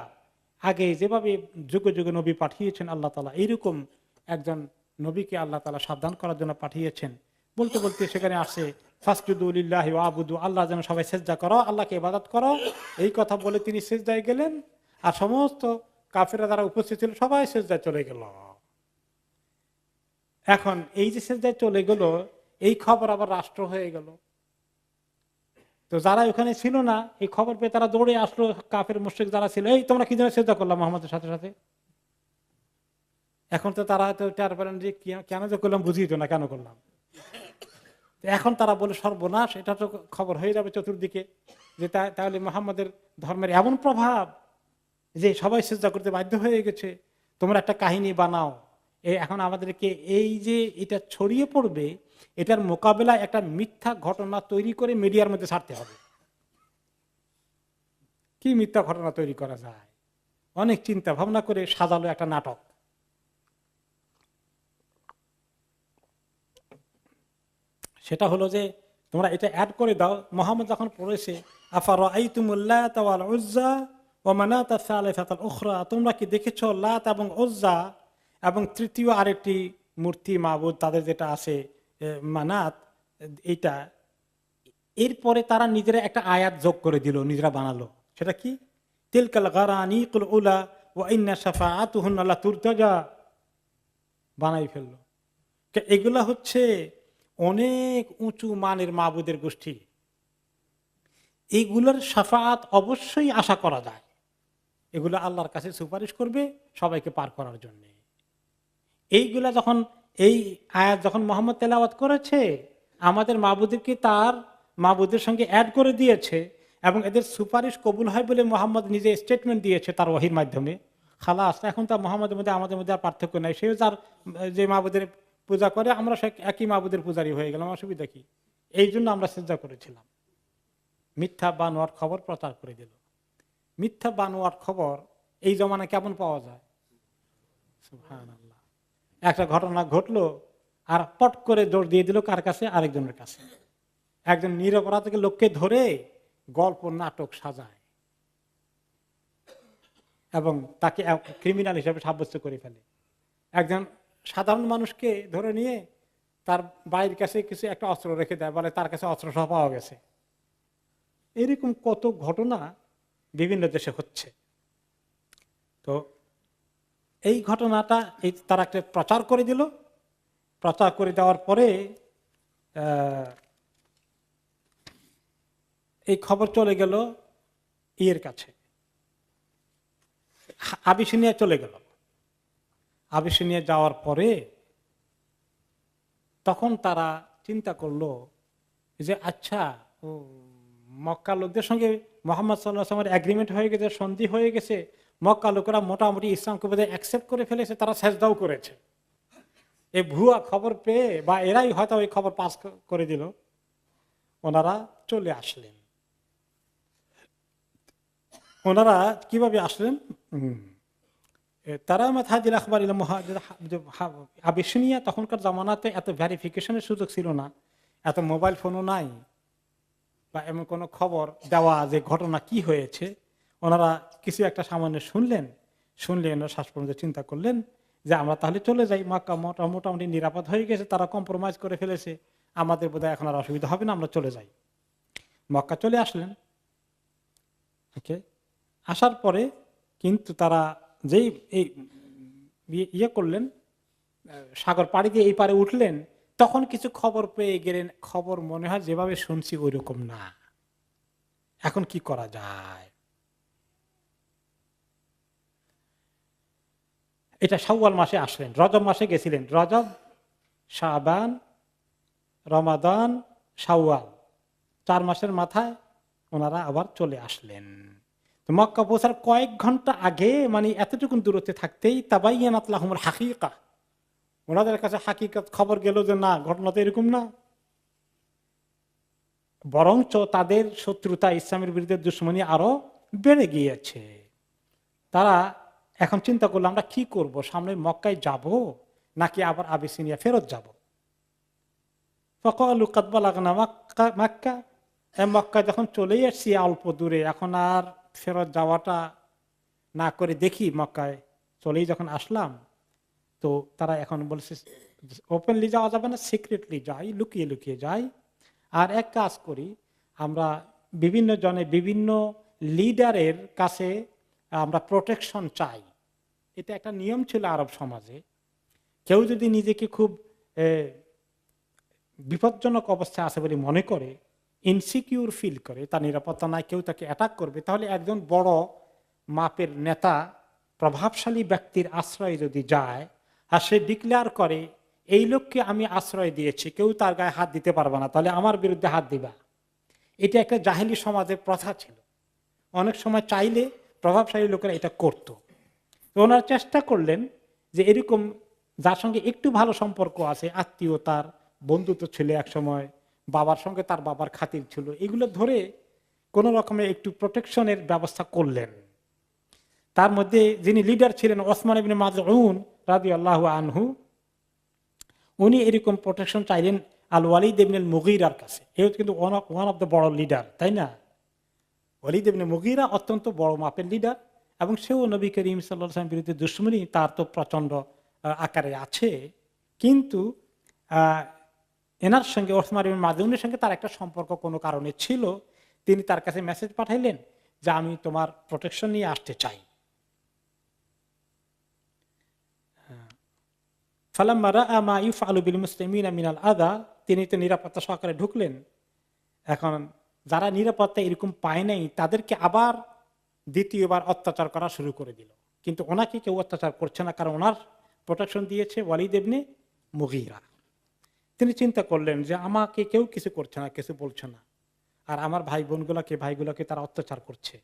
আগে যেভাবে যুগে যুগে নবী পাঠিয়েছেন আল্লাহ তাআলা, এইরকম একজন নবীকে আল্লাহ তাআলা সাবধান করার জন্য পাঠিয়েছেন। বলতে বলতে সেখানে আসে ফাসজুদু লিল্লাহি ওয়াবুদু, আল্লাহ যেন সবাই সেজদা করো, আল্লাহকে ইবাদত করো। এই কথা বলে তিনি সেজদায় গেলেন, আর সমস্ত কাফেররা যারা উপস্থিত ছিল সবাই সেজদায় চলে গেল। এখন এই যে সেজদায় চলে গেল, এই খবর আবার রাষ্ট্র হয়ে গেল। তো যারা ওখানে ছিল না, এই খবর পেয়ে তারা দৌড়ে আসলো, কাফের মুশরিক যারা ছিল, এই তোমরা কি জন্য সেজদা করলাম মুহাম্মদের সাথে সাথে? এখন তো তারা তো টের পেলেন যে কেন যে করলাম, বুঝিয়ে তো না কেন করলাম। এখন তারা বলে সর্বনাশ, এটা তো খবর হয়ে যাবে চতুর্দিকে যে তাহলে মুহাম্মদের ধর্মের এমন প্রভাব যে সবাই সেজদা করতে বাধ্য হয়ে গেছে, তোমরা একটা কাহিনী বানাও। এখন আমাদেরকে এই যে এটা ছড়িয়ে পড়বে, এটার মোকাবেলায় একটা মিথ্যা ঘটনা তৈরি করে মিডিয়ার মধ্যে ছাড়তে হবে। কি মিথ্যা ঘটনা তৈরি করা যায়? অনেক চিন্তা ভাবনা করে সাজালো একটা নাটক। সেটা হলো যে তোমরা এটা অ্যাড করে দাও, মুহাম্মদ যখন পড়েছে আফারাআইতুমুল লাতা ওয়াল উজ্জা ওয়া মানাতা আস-সালিসাতাল উখরা, তোমরা কি দেখেছো লাত এবং উজ্জা এবং তৃতীয় আরেকটি মূর্তি মাবুদ তাদের যেটা আছে মানাত, এইটা। এরপরে তারা নিজেরা একটা আয়াত যোগ করে দিল, নিজেরা বানালো। সেটা কি? তিলকাল গারানিকুল উলা ওয়া ইন্না শাফাআতুহুন্না লা তুরতাজা, বানাই ফেললো। এগুলা হচ্ছে অনেক উঁচু মানের মাবুদের গোষ্ঠী। এইগুলোর শাফাআত অবশ্যই আশা করা যায়, এগুলো আল্লাহর কাছে সুপারিশ করবে সবাইকে পার করার জন্য। এইগুলা যখন এই আয়াত যখন মুহাম্মদ তেলাওয়াত করেছে, আমাদের মাবুদকে তার মাবুদের সঙ্গে অ্যাড করে দিয়েছে এবং এদের সুপারিশ কবুল হয় বলে মুহাম্মদ নিজে স্টেটমেন্ট দিয়েছে তার ওহীর মাধ্যমে। খালাস, এখন তো মুহাম্মদের মধ্যে আমাদের মধ্যে আর পার্থক্য নাই। সেও যার যে মাবুদের পূজা করে আমরা সে একই মাবুদের পূজারী হয়ে গেলাম, অসুবিধা কি? এই জন্য আমরা সিজদা করেছিলাম। মিথ্যা বানোয়ার খবর প্রচার করে দিল। মিথ্যা বানোয়ার খবর এই জমানায় কেমন পাওয়া যায়? সুবহানাল্লাহ। একটা ঘটনা ঘটলো আর পট করে দৌড় দিয়ে দিল কার কাছে? আরেকজনের কাছে। একজন নিরপরাধ লোককে ধরে গল্প নাটক সাজায় এবং তাকে ক্রিমিনাল হিসেবে সাব্যস্ত করে ফেলে। একজন সাধারণ মানুষকে ধরে নিয়ে তার বাড়ির কাছে কিছু একটা অস্ত্র রেখে দেয়, বলে তার কাছে অস্ত্র সহ পাওয়া গেছে। এরকম কত ঘটনা বিভিন্ন দেশে হচ্ছে। তো এই ঘটনাটা তারা একটা প্রচার করে দিল। প্রচার করে দেওয়ার পরে এই খবর চলে গেল ইয়ের কাছে, আবিসিনিয়া চলে গেল। আবিসিনিয়া যাওয়ার পরে তখন তারা চিন্তা করলো যে আচ্ছা, মক্কা লোকদের সঙ্গে মোহাম্মদ সাল্লাল্লাহু আলাইহি ওয়াসাল্লামের এগ্রিমেন্ট হয়ে গেছে, সন্ধি হয়ে গেছে। মক্কা লোকেরা মোটামুটি ইসলামকে বোধহয় অ্যাকসেপ্ট করে ফেলেছে, তারা সেজদাও করেছে। এই ভুয়া খবর পেয়ে বা এরাই হয়তো ওই খবর পাস করে দিল, ওনারা চলে আসলেন। ওনারা কিভাবে আসলেন? তারা মাথাদিল আখবার আবিসিনিয়া তখনকার জামানাতে এত ভেরিফিকেশনের সুযোগ ছিল না, এত মোবাইল ফোনও নাই, বা এমন কোনো খবর দেওয়া যে ঘটনা কি হয়েছে। ওনারা কিছু একটা সামান্য শুনলেন, ওনারা শ্বাস পর্যন্ত চিন্তা করলেন যে আমরা তাহলে চলে যাই, মক্কা মোটামুটি নিরাপদ হয়ে গেছে, তারা কম্প্রোমাইজ করে ফেলেছে, আমাদের বোধহয় এখন আর অসুবিধা হবে না, আমরা চলে যাই। মক্কা চলে আসলেন। ওকে, আসার পরে কিন্তু তারা যেই ইয়ে করলেন, সাগর পাড়ি দিয়ে এই পারে উঠলেন, তখন কিছু খবর পেয়ে গেলেন। খবর মনে হয় যেভাবে শুনছি ওই রকম না, এখন কি করা যায়? এটা শাওয়াল মাসে আসলেন, রজব মাসে গেছিলেন। রজব, শাবান, রমাদান, শাওয়াল, 4 মাসের মাথায় ওনারা আবার চলে আসলেন। মক্কা পৌঁছার কয়েক ঘন্টা আগে, মানে এতটুকু দূরত্বে থাকতেই তাবাইয়ানাত লাহুমুল হাকিকা, ওনাদের কাছে হাকিকত খবর গেল যে না, ঘটনা তো এরকম না, বরঞ্চ তাদের শত্রুতা, ইসলামের বিরুদ্ধে দুশ্মনী আরো বেড়ে গিয়েছে। তারা এখন চিন্তা করলো আমরা কি করব, সামনে মক্কায় যাব নাকি আবার আবিসিনিয়া ফেরত যাব। ফাকালু কাদ বালাগনা মক্কা, মক্কা যখন চলেই আসছি অল্প দূরে, এখন আর ফেরত যাওয়াটা না করে দেখি, মক্কায় চলেই যখন আসলাম, তো তারা এখন বলছে ওপেনলি যাওয়া যাবে না, সিক্রেটলি যাই, লুকিয়ে লুকিয়ে যাই। আর এক কাজ করি, আমরা বিভিন্ন জনে বিভিন্ন লিডারের কাছে আমরা প্রোটেকশন চাই। এটা একটা নিয়ম ছিল আরব সমাজে। কেউ যদি নিজেকে খুব বিপজ্জনক অবস্থায় আছে বলে মনে করে, ইনসিকিউর ফিল করে, তার নিরাপত্তা নাই, কেউ তাকে অ্যাটাক করবে, তাহলে একজন বড় মাপের নেতা, প্রভাবশালী ব্যক্তির আশ্রয় যদি যায় আর সে ডিক্লেয়ার করে এই লোককে আমি আশ্রয় দিয়েছি, কেউ তার গায়ে হাত দিতে পারবে না, তাহলে আমার বিরুদ্ধে হাত দিবা। এটা একটা জাহেলি সমাজের প্রথা ছিল। অনেক সময় চাইলে প্রভাবশালী লোকেরা এটা করত। তো ওনারা চেষ্টা করলেন যে এরকম যার সঙ্গে একটু ভালো সম্পর্ক আছে, আত্মীয়তার বন্ধুত্ব ছিল এক সময়, বাবার সঙ্গে তার বাবার খাতির ছিল, এগুলো ধরে কোন রকমের একটু প্রোটেকশনের ব্যবস্থা করলেন। তার মধ্যে যিনি লিডার ছিলেন ওসমান ইবনে মাযউন রাদিয়াল্লাহু আনহু, উনি এরকম প্রোটেকশন চাইলেন আল ওয়ালিদ ইবনে মুগীরার কাছে। এ কিন্তু ওয়ান অফ দ্য বড় লিডার, তাই না? ওয়ালিদ ইবনে মুগীরা অত্যন্ত বড় মাপের লিডার, এবং সেও নবী করিম সাল্লাল্লাহু আলাইহি ওয়াসাল্লামের বিরুদ্ধে দুশমনী তার তো প্রচন্ড আকারে আছে। কিন্তু এনার সঙ্গে ওসমান ইবনে মাযউনের সঙ্গে তার একটা সম্পর্ক কোনো কারণে ছিল। তিনি তার কাছে মেসেজ পাঠাইলেন যে আমি তোমার প্রোটেকশন নিয়ে আসতে চাই। ফালাম্মা রাআ মা ইউফআলু বিল মুসলিমিনা মিনাল আযা, তিনি তো নিরাপত্তা সহকারে ঢুকলেন। এখন যারা নিরাপত্তা এরকম পায় নাই তাদেরকে আবার দ্বিতীয়বার অত্যাচার করা শুরু করে দিল। কিন্তু ওনাকে কেউ অত্যাচার করছে না, কারণ ওনার প্রোটেকশন দিয়েছে ওয়ালিদ ইবনে মুগীরা। তিনি চিন্তা করলেন যে আমাকে কেউ কিছু করছে না, কিছু বলছে না, আর আমার ভাইগুলোকে তারা অত্যাচার করছে।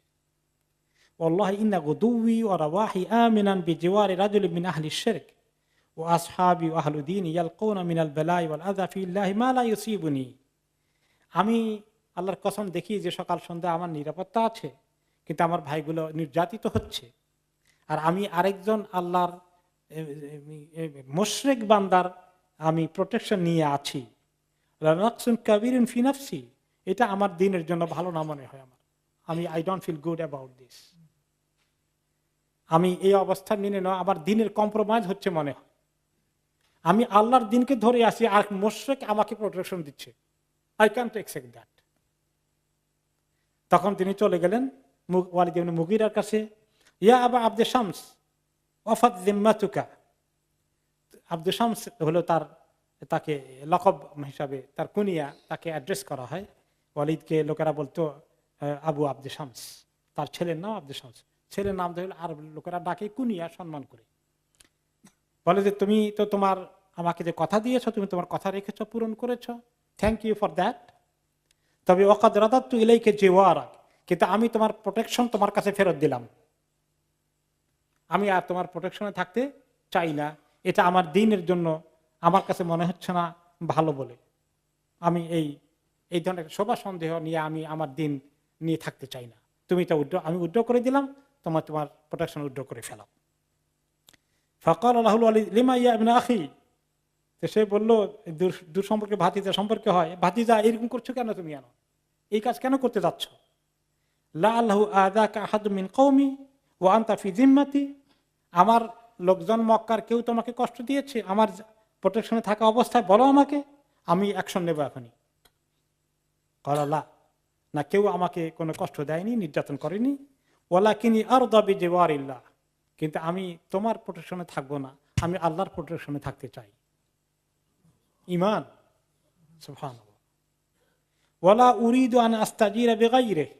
ওয়াল্লাহি ইন্না গুদুওয়ি ওয়া রাওয়াহি আমিনান বিজিওয়ারি রাজুলিন মিন আহলি শিরক ও আসহাবি ওয়া আহলু দীন ইয়ালকুনা মিনাল বালাই ওয়াল আযা ফিল্লাহি মা লা ইউসিবুনি। আমি আল্লাহর কসম দেখি যে সকাল সন্ধ্যা আমার নিরাপত্তা আছে, কিন্তু আমার ভাইগুলো নির্যাতিত হচ্ছে। আর আমি আরেকজন আল্লাহর মুশরিক বান্দার আমি প্রোটেকশন নিয়ে আছি। রানাকসুন কাবীরুন ফি নাফসি, এটা আমার দিনের জন্য ভালো না মনে হয় আমার। I don't feel good about this. আমি এই অবস্থা মেনে নেওয়া আমার দিনের কম্প্রোমাইজ হচ্ছে মনে হয়। আমি আল্লাহর দিনকে ধরে আসি আর মুশরিক আমাকে প্রোটেকশন দিচ্ছে। I can't accept that. তখন তিনি চলে গেলেন ওয়ালিদ ইবনে মুগীরার কাছে। ইয়া আবা আব্দে শামস ওয়াফাত জিম্মাতুকা। আব্দে শামস হলো তাকে লকব হিসাবে তার কুনিয়া, তাকে অ্যাড্রেস করা হয়। ওয়ালিদকে লোকেরা বলতো আবু আব্দে শামস, তার ছেলের নাম আব্দে শামস। ছেলের নাম হলো আর লোকেরা ডাকে কুনিয়া সম্মান করে। বলে যে তুমি তো তোমার আমাকে যে কথা দিয়েছো, তুমি তোমার কথা রেখেছো, পূরণ করেছো, থ্যাংক ইউ ফর দ্যাট। তবে ওয়াকাদ রাদাতু ইলাইকা জিওয়ারাক, কিন্তু আমি তোমার প্রোটেকশন তোমার কাছে ফেরত দিলাম। আমি আর তোমার প্রোটেকশনে থাকতে চাই না। এটা আমার দিনের জন্য আমার কাছে মনে হচ্ছে না ভালো বলে। আমি এই ধরনের শোভা সন্দেহ নিয়ে আমি আমার দিন নিয়ে থাকতে চাই না। তুমি তো আমি উইথড্র করে দিলাম, তোমার প্রোটেকশন উইথড্র করে ফেলাও। ফাকাল লাহুল ওয়ালিদ লিমা ইয়া ইবনে আখি। তো সে বললো, দূর সম্পর্কে ভাতিজা সম্পর্কে হয়, ভাতিজা এরকম করছো কেন, তুমি জানো এই কাজ কেন করতে যাচ্ছ? লা আল্লাহু আযাকা আহাদু মিন কওমি ওয়া আনতা ফি জিম্মাতি। আমার লোকজন মক্কার কেউ তোমাকে কষ্ট দিয়েছে আমার প্রোটেকশনে থাকা অবস্থায়? বলো আমাকে, আমি অ্যাকশন নেব এখনই। ক্বালা না, কেউ আমাকে কোনো কষ্ট দেয়নি, নির্যাতন করেনি। ওয়ালাকিনি আরদা বিজিওয়ারিল্লাহ, কিন্তু আমি তোমার প্রোটেকশনে থাকবো না, আমি আল্লাহর প্রোটেকশনে থাকতে চাই। ঈমান, সুবহানাল্লাহ। ওয়ালা উরিদু আন আস্তাজিরা বিগাইরিহি,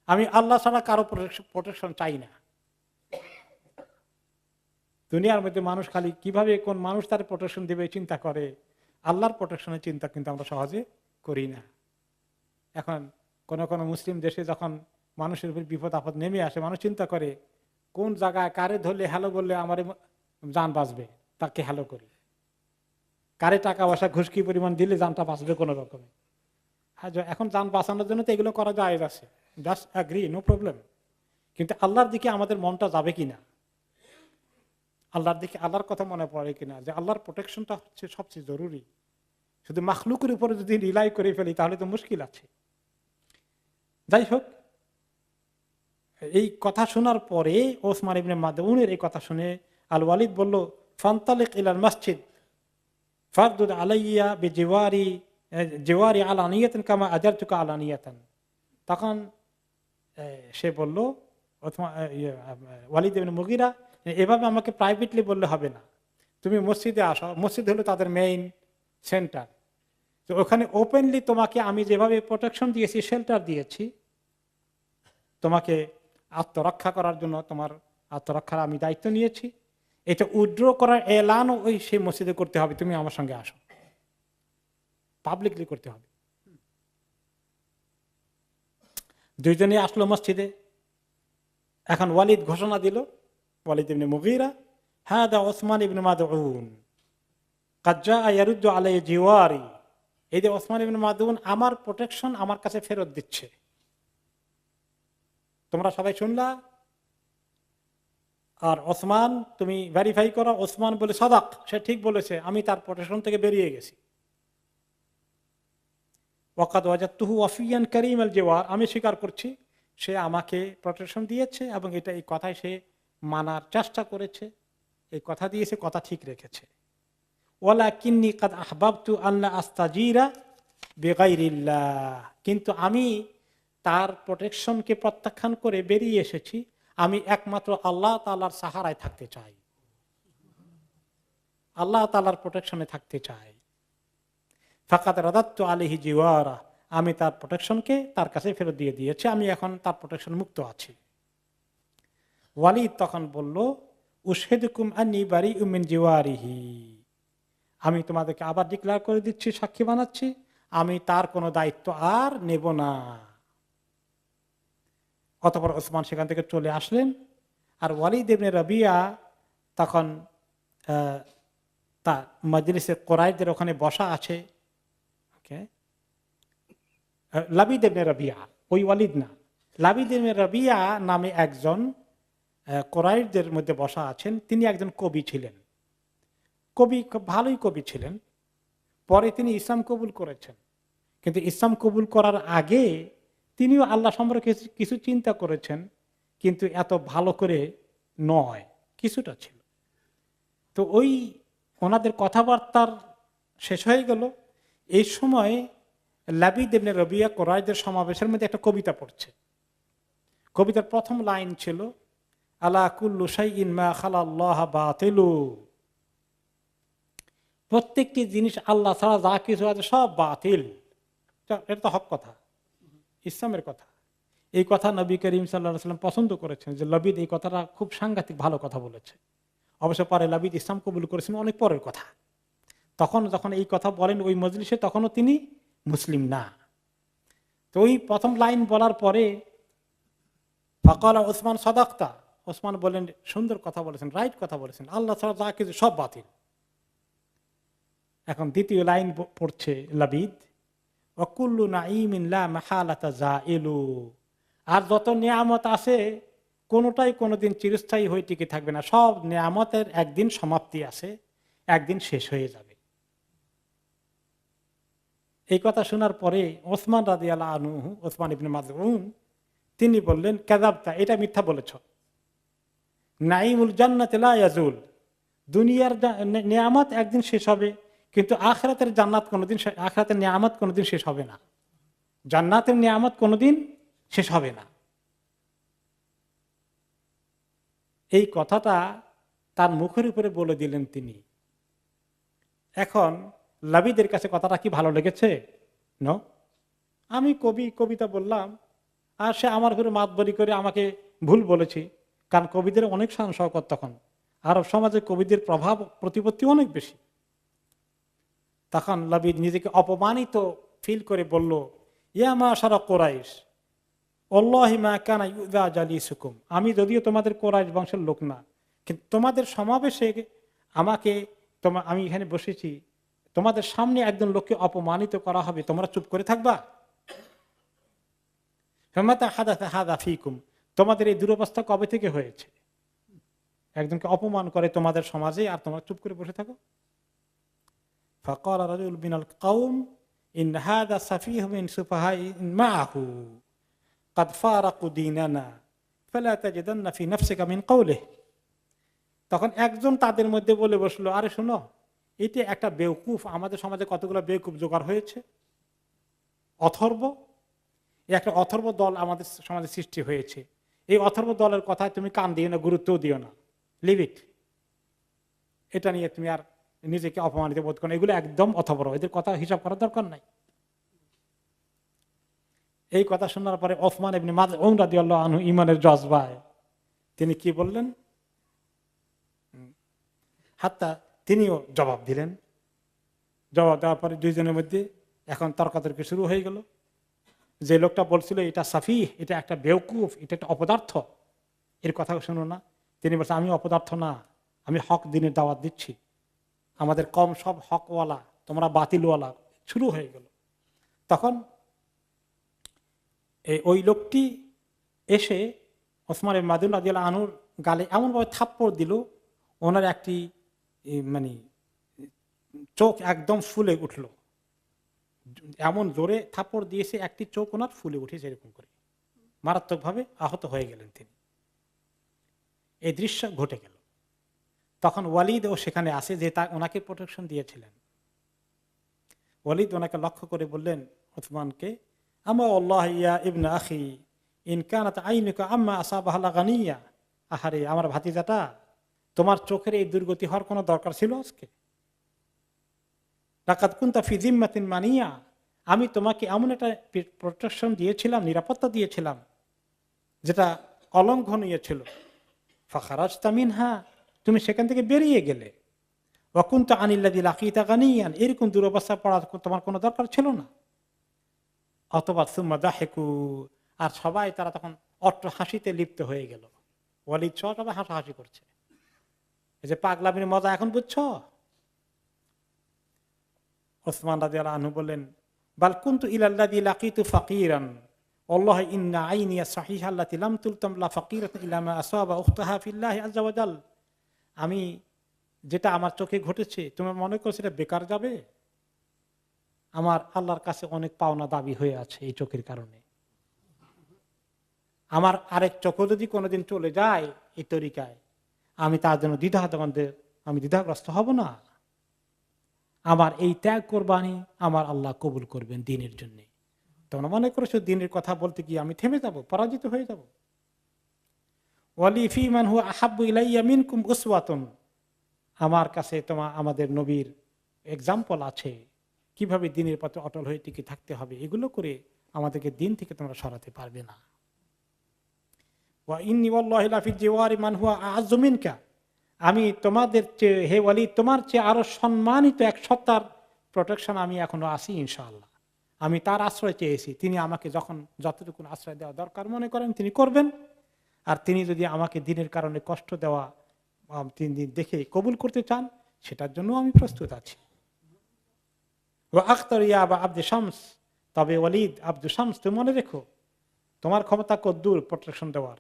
আমি আল্লাহ ছাড়া কারো প্রোটেকশন চাই না। দুনিয়ার মধ্যে মানুষ খালি কিভাবে কোন মানুষ তার প্রোটেকশন দেবে চিন্তা করে, আল্লাহর প্রোটেকশনের চিন্তা কিন্তু আমরা সহজে করি না। এখন কোন কোন মুসলিম দেশে যখন মানুষের উপর বিপদ আপদ নেমে আসে, মানুষ চিন্তা করে কোন জায়গায় কারে ধরলে হ্যালো বললে আমার জান বাঁচবে, তাকে হ্যালো করি। কারে টাকা পয়সা ঘুষকি পরিমাণ দিলে জানটা বাঁচবে কোনো রকমে। এখন জান বাঁচানোর জন্য তো এগুলো করা যায় আছে, জাস্ট অ্যাগ্রি, নো প্রবলেম। কিন্তু আল্লাহর দিকে আমাদের মনটা যাবে কিনা, আল্লাহর দিকে আল্লাহর কথা মনে পড়ে কিনা, যে আল্লাহর প্রোটেকশনটা হচ্ছে সবচেয়ে জরুরি। শুধু মাখলুকের উপরে যদি রিলাই করে ফেলি তাহলে তো মুশকিল আছে। যাই হোক, এই কথা শোনার পরে ওসমান ইবনে মাদউনের এই কথা শুনে আল ওয়ালিদ বলল, ফান্তালিক ইলাল মসজিদ ফারদুদ আলাইয়া বিজিওয়ারি আলানিয়াতান কামা আজারতুকা আলানিয়াতান। তখন সে বলল, ওয়ালিদ ইবনে মুগীরা, এভাবে আমাকে প্রাইভেটলি বললে হবে না, তুমি মসজিদে আসো। মসজিদ হলো তাদের মেইন সেন্টার, তো ওখানে ওপেনলি তোমাকে আমি যেভাবে প্রোটেকশন দিয়েছি, শেল্টার দিয়েছি, তোমাকে আত্মরক্ষা করার জন্য তোমার আত্মরক্ষার আমি দায়িত্ব নিয়েছি। এটা উইথড্র করার এলানও ওই সেই মসজিদে করতে হবে, তুমি আমার সঙ্গে আসো, পাবলিকলি করতে হবে। দুইজনে আসলো মসজিদে। এখন ওয়ালিদ ঘোষণা দিল, ওয়ালিদ ইবনে মুগীরা, হাদা ওসমান ইবনে মাদউন ক্বাদ জাআ ইয়ারুদ্দু আলাইহি জিওয়ারি। এই যে ওসমান ইবনে মাদউন আমার প্রোটেকশন আমার কাছে ফেরত দিচ্ছে। তোমরা সবাই শুনলা, আর ওসমান তুমি ভেরিফাই করো। ওসমান বলে সাদাক, সে ঠিক বলেছে, আমি তার প্রোটেকশন থেকে বেরিয়ে গেছি। ওয়াকাদ ওয়াজাদতুহু ওয়াফিয়ান কারীমাল জিওয়ার, আমি স্বীকার করছি সে আমাকে প্রোটেকশন দিয়েছে এবং এটা এই কথাই সে মানার চেষ্টা করেছে, এই কথা দিয়েছে, কথা ঠিক রেখেছে। ওয়ালাকিন্নী কাদ আহবাবতু আল্লা আস্তাজিরা বিগাইরিল্লাহ, কিন্তু আমি তার প্রোটেকশনকে প্রত্যাখ্যান করে বেরিয়ে এসেছি, আমি একমাত্র আল্লাহ তাআলার সাহারায় থাকতে চাই, আল্লাহ তাআলার প্রোটেকশনে থাকতে চাই। ফাকাদ রাদাততু আলাইহি জিওয়ারা, আমি তার প্রোটেকশনকে তার কাছে ফেরত দিয়ে দিয়েছি, আমি এখন তার প্রোটেকশন মুক্ত আছি। ওয়ালিদ তখন বলল, উশহিদুকুম আন্নী বারিউম মিন জিওয়ারিহি, আমি তোমাদেরকে আবার ডিক্লেয়ার করে দিচ্ছি, সাক্ষী বানাচ্ছি, আমি তার কোনো দায়িত্ব আর নেব না। অতঃপর ওসমান সেখান থেকে চলে আসলেন। আর ওয়ালিদ ইবনে রাবিয়া তখন তা মজলিসে কোরাইশদের ওখানে বসা আছে। ওকে, লাবিদ ইবনে রাবিয়া, ওই ওয়ালিদ না, লাবিদ ইবনে রাবিয়া নামে একজন কোরাইশদের মধ্যে বসা আছেন। তিনি একজন কবি ছিলেন, কবি, খুব ভালোই কবি ছিলেন। পরে তিনি ইসলাম কবুল করেছেন, কিন্তু ইসলাম কবুল করার আগে তিনিও আল্লাহ সম্পর্কে কিছু চিন্তা করেছেন, কিন্তু এত ভালো করে নয়, কিছুটা ছিল। তো ওই ওনাদের কথাবার্তার শেষ হয়ে গেল। এই সময় লাবিদ ইবনে রাবিয়া কোরাইশদের সমাবেশের মধ্যে একটা কবিতা পড়ছে। কবিতার প্রথম লাইন ছিল, আলা কুল্লু শাইইন মা খালাল্লাহ বাতিলু, প্রত্যেকটি জিনিস আল্লাহ ছাড়া যা কিছু আছে সব বাতিল। এটা তো হক কথা, ইসলামের কথা। এই কথা নবী করিম সাল্লাল্লাহু আলাইহি ওয়াসাল্লাম পছন্দ করেছেন, যে লাবিদ এই কথাটা খুব সাংঘাতিক ভালো কথা বলেছে। অবশ্য পরে লাবিদ ইসলাম কবুল করেছেন অনেক পরের কথা। তখন যখন এই কথা বলেন ওই মজলিসে, তখনও তিনি মুসলিম না। তো ওই প্রথম লাইন বলার পরে ফাকালা ওসমান সাদাক্তা, ওসমান বলেন সুন্দর কথা বলেছেন, রাইট কথা বলেছেন, আল্লাহ ছাড়া যা কিছু সব বাতিল। এখন দ্বিতীয় লাইন পড়ছে লাবিদ, ওয়াকুল্লু নাঈমিন লা মাহালাতা যাইলু, আর যত নিয়ামত আছে কোনোটাই কোনোদিন চিরস্থায়ী হয়ে টিকে থাকবে না। সব নিয়ামতের একদিন সমাপ্তি আছে, একদিন শেষ হয়ে যাবে। এই কথা শোনার পরে ওসমান রাদিয়াল্লাহু আনহু, ওসমান ইবনে মাযউন, তিনি বললেন, কাযাবতা, এটা মিথ্যা বলেছ। নাঈমুল জান্নাতি লা ইয়াজুল, দুনিয়ার নিয়ামত একদিন শেষ হবে, কিন্তু আখিরাতের জান্নাত কোনোদিন, আখিরাতের নিয়ামত কোনোদিন শেষ হবে না। জান্নাতের নিয়ামত কোনোদিন শেষ হবে না। এই কথাটা তার মুখের উপরে বলে দিলেন তিনি। এখন লাবিদের কাছে কথাটা কি ভালো লেগেছে? নো, আমি কবি, কবিতা বললাম, আর সে আমার উপরে মাতবরি করে আমাকে ভুল বলেছি। কারণ কবিদের অনেক শান শওকত, তখন আরব সমাজে কবিদের প্রভাব প্রতিপত্তি অনেক বেশি। তখন লাবিদ নিজেকে অপমানিত ফিল করে বলল, ইয়া মাশারা কুরাইশ, আল্লাহি মা কানা ইউযা জালিসুকুম, আমি যদিও তোমাদের কুরাইশ বংশের লোক না, কিন্তু তোমাদের সমাবেশে আমাকে, আমি এখানে বসেছি, তোমাদের সামনে একজন লোককে অপমানিত করা হবে, তোমরা চুপ করে থাকবা? ফামাতা হাদাসা হাযা ফীকুম, তোমাদের এই দুরবস্থা কবে থেকে হয়েছে? একজনকে অপমান করে তোমাদের সমাজে, আর তোমরা চুপ করে বসে থাকো? ফাকাল রাজুল মিনাল কওম ইন হাযা সাফীহু মিন সুফাহাইন মাআহু ক্বাদ ফারাকু দীনানা ফালা তাজিদান্না ফি নাফসিকা মিন কওলিহি, তখন একজন তাদের মধ্যে বলে বসলো, আরে শোনো, এটা একটা বেওকুফ, আমাদের সমাজে কতগুলো বেওকুফ জোগাড় হয়েছে, অথর্ব, একটা অথর্ব দল আমাদের সমাজে সৃষ্টি হয়েছে। এই অথর্ব দলের কথায় তুমি কান দিও না, গুরুত্বও দিও না, লিভ ইট। এটা নিয়ে তুমি আর নিজেকে অপমানিত বোধ করো, এগুলো একদম অথর্ব, এদের কথা হিসাব করার দরকার নাই। এই কথা শোনার পরে ওসমান ইবনে মাযউন রাদিয়াল্লাহু আনহু ঈমানের জজবায় তিনি কি বললেন, হাত্তা তিনিও জবাব দিলেন। জবাব দেওয়ার পরে দুইজনের মধ্যে এখন তর্কাতর্কি শুরু হয়ে গেল। যে লোকটা বলছিল এটা সাফিহ, এটা একটা বেওকুফ, এটা একটা অপদার্থ, এর কথা শুনো না, তিনি বলছেন আমি অপদার্থ না, আমি হক দিনের দাওয়াত দিচ্ছি, আমাদের কম সব হকওয়ালা, তোমরা বাতিলওয়ালা। শুরু হয়ে গেল। তখন ওই লোকটি এসে ওসমান ইবনে মাযউন রাদিয়াল্লাহু আনহুর গালে এমনভাবে থাপ্পড় দিল, ওনার একটি মানে চোখ একদম ফুলে উঠল। এমন জোরে থাপ্পড় দিয়েছে, একটি চোখ ওনার ফুলে উঠেছে, এরকম করে মারাত্মকভাবে আহত হয়ে গেলেন তিনি। এই দৃশ্য ঘটে গেল। তখন ওয়ালিদ ও সেখানে আসে, যে তা ওনাকে প্রোটেকশন দিয়েছিলেন। ওয়ালিদ ওনাকে লক্ষ্য করে বললেন ওসমানকে, আমা আল্লাহ ইয়া ইবনে আখি ইন কানাত আইনুকা আম্মা আসাবাহা লাগানিয়া, আহারে আমার ভাতিজাটা, তোমার চোখের এই দুর্গতি হওয়ার কোনো দরকার ছিল আজকে? লাকাদ কুনতা ফি যিম্মাতিন মানিয়া, আমি তোমাকে এমন একটা প্রোটেকশন দিয়েছিলাম, নিরাপত্তা দিয়েছিলাম, যেটা অলঙ্ঘনীয় ছিল। ফাখারাজতা মিনহা, তুমি সেখান থেকে বেরিয়ে গেলে। ওয়া কুনতা আনিল্লাযী লাকীতা গানিয়ান, এরকম দুরবস্থা পড়া তোমার কোনো দরকার ছিল না। অথবা সুম্মা দাহিকু, আর সবাই তারা তখন অট্ট হাসিতে লিপ্ত হয়ে গেল। ওয়ালিদ সবাই হাসাহাসি করছে, এই যে পাগলামির মজা এখন বুঝছো? ওসমান রাদিয়াল্লাহু আনহু বললেন, বাল কুনতু ইলাল্লাযী লাকীতু ফাকীরান আল্লাহ ইন্না আইনিয়া সাহিহা আল্লাতী লাম তুলতাম লা ফাকীরাতান ইলা মা আসাবা উখতাহা ফিল্লাহি আযজা ওয়া জাল। আমি যেটা আমার চোখে ঘটেছে তুমি মনে করছো এটা বেকার যাবে? আমার আল্লাহর কাছে অনেক পাওনা দাবি হয়ে আছে এই চোখের কারণে। আমার আরেক চোখও যদি কোনোদিন চলে যায় এই তরিকায়, আমি তার জন্য আমি দ্বিধাগ্রস্ত হব না। আমার এই ত্যাগ কোরবানি আমার আল্লাহ কবুল করবেন দ্বীনের জন্য। তোমরা মনে করছো দ্বীনের কথা বলতে গিয়ে আমি থেমে যাব, পরাজিত হয়ে যাব? ওয়ালি ফি মান হুয়া আহাব্বু ইলাইয়া মিনকুম উসওয়াতুন, আমার কাছে আমাদের নবীর এক্সাম্পল আছে কিভাবে দ্বীনের পথে অটল হয়ে টিকে থাকতে হবে। এগুলো করে আমাদেরকে দ্বীন থেকে তোমরা সরাতে পারবে না। ওয়া ইন্নী ওয়াল্লাহি লা ফি জিওয়ারি মান হুয়া আ'আজ্জু মিনকা, আমি তোমাদের চেয়ে, হে ওয়ালি, তোমার চেয়ে আরো সম্মানিত এক সত্তার প্রোটেকশন আমি এখনো আছি ইনশাআল্লাহ। আমি তার আশ্রয় চেয়েছি, তিনি আমাকে যখন যতটুকু আশ্রয় দেওয়া দরকার মনে করেন তিনি করবেন। আর তিনি যদি আমাকে দ্বীনের কারণে কষ্ট দেওয়া তিনি দেখে কবুল করতে চান, সেটার জন্য আমি প্রস্তুত আছি। ওয়া আখতার ইয়া আবা আব্দে শামস, তবে ওয়ালিদ আব্দু শামস, তুমি মনে রেখো তোমার ক্ষমতা কদ্দূর প্রোটেকশন দেওয়ার,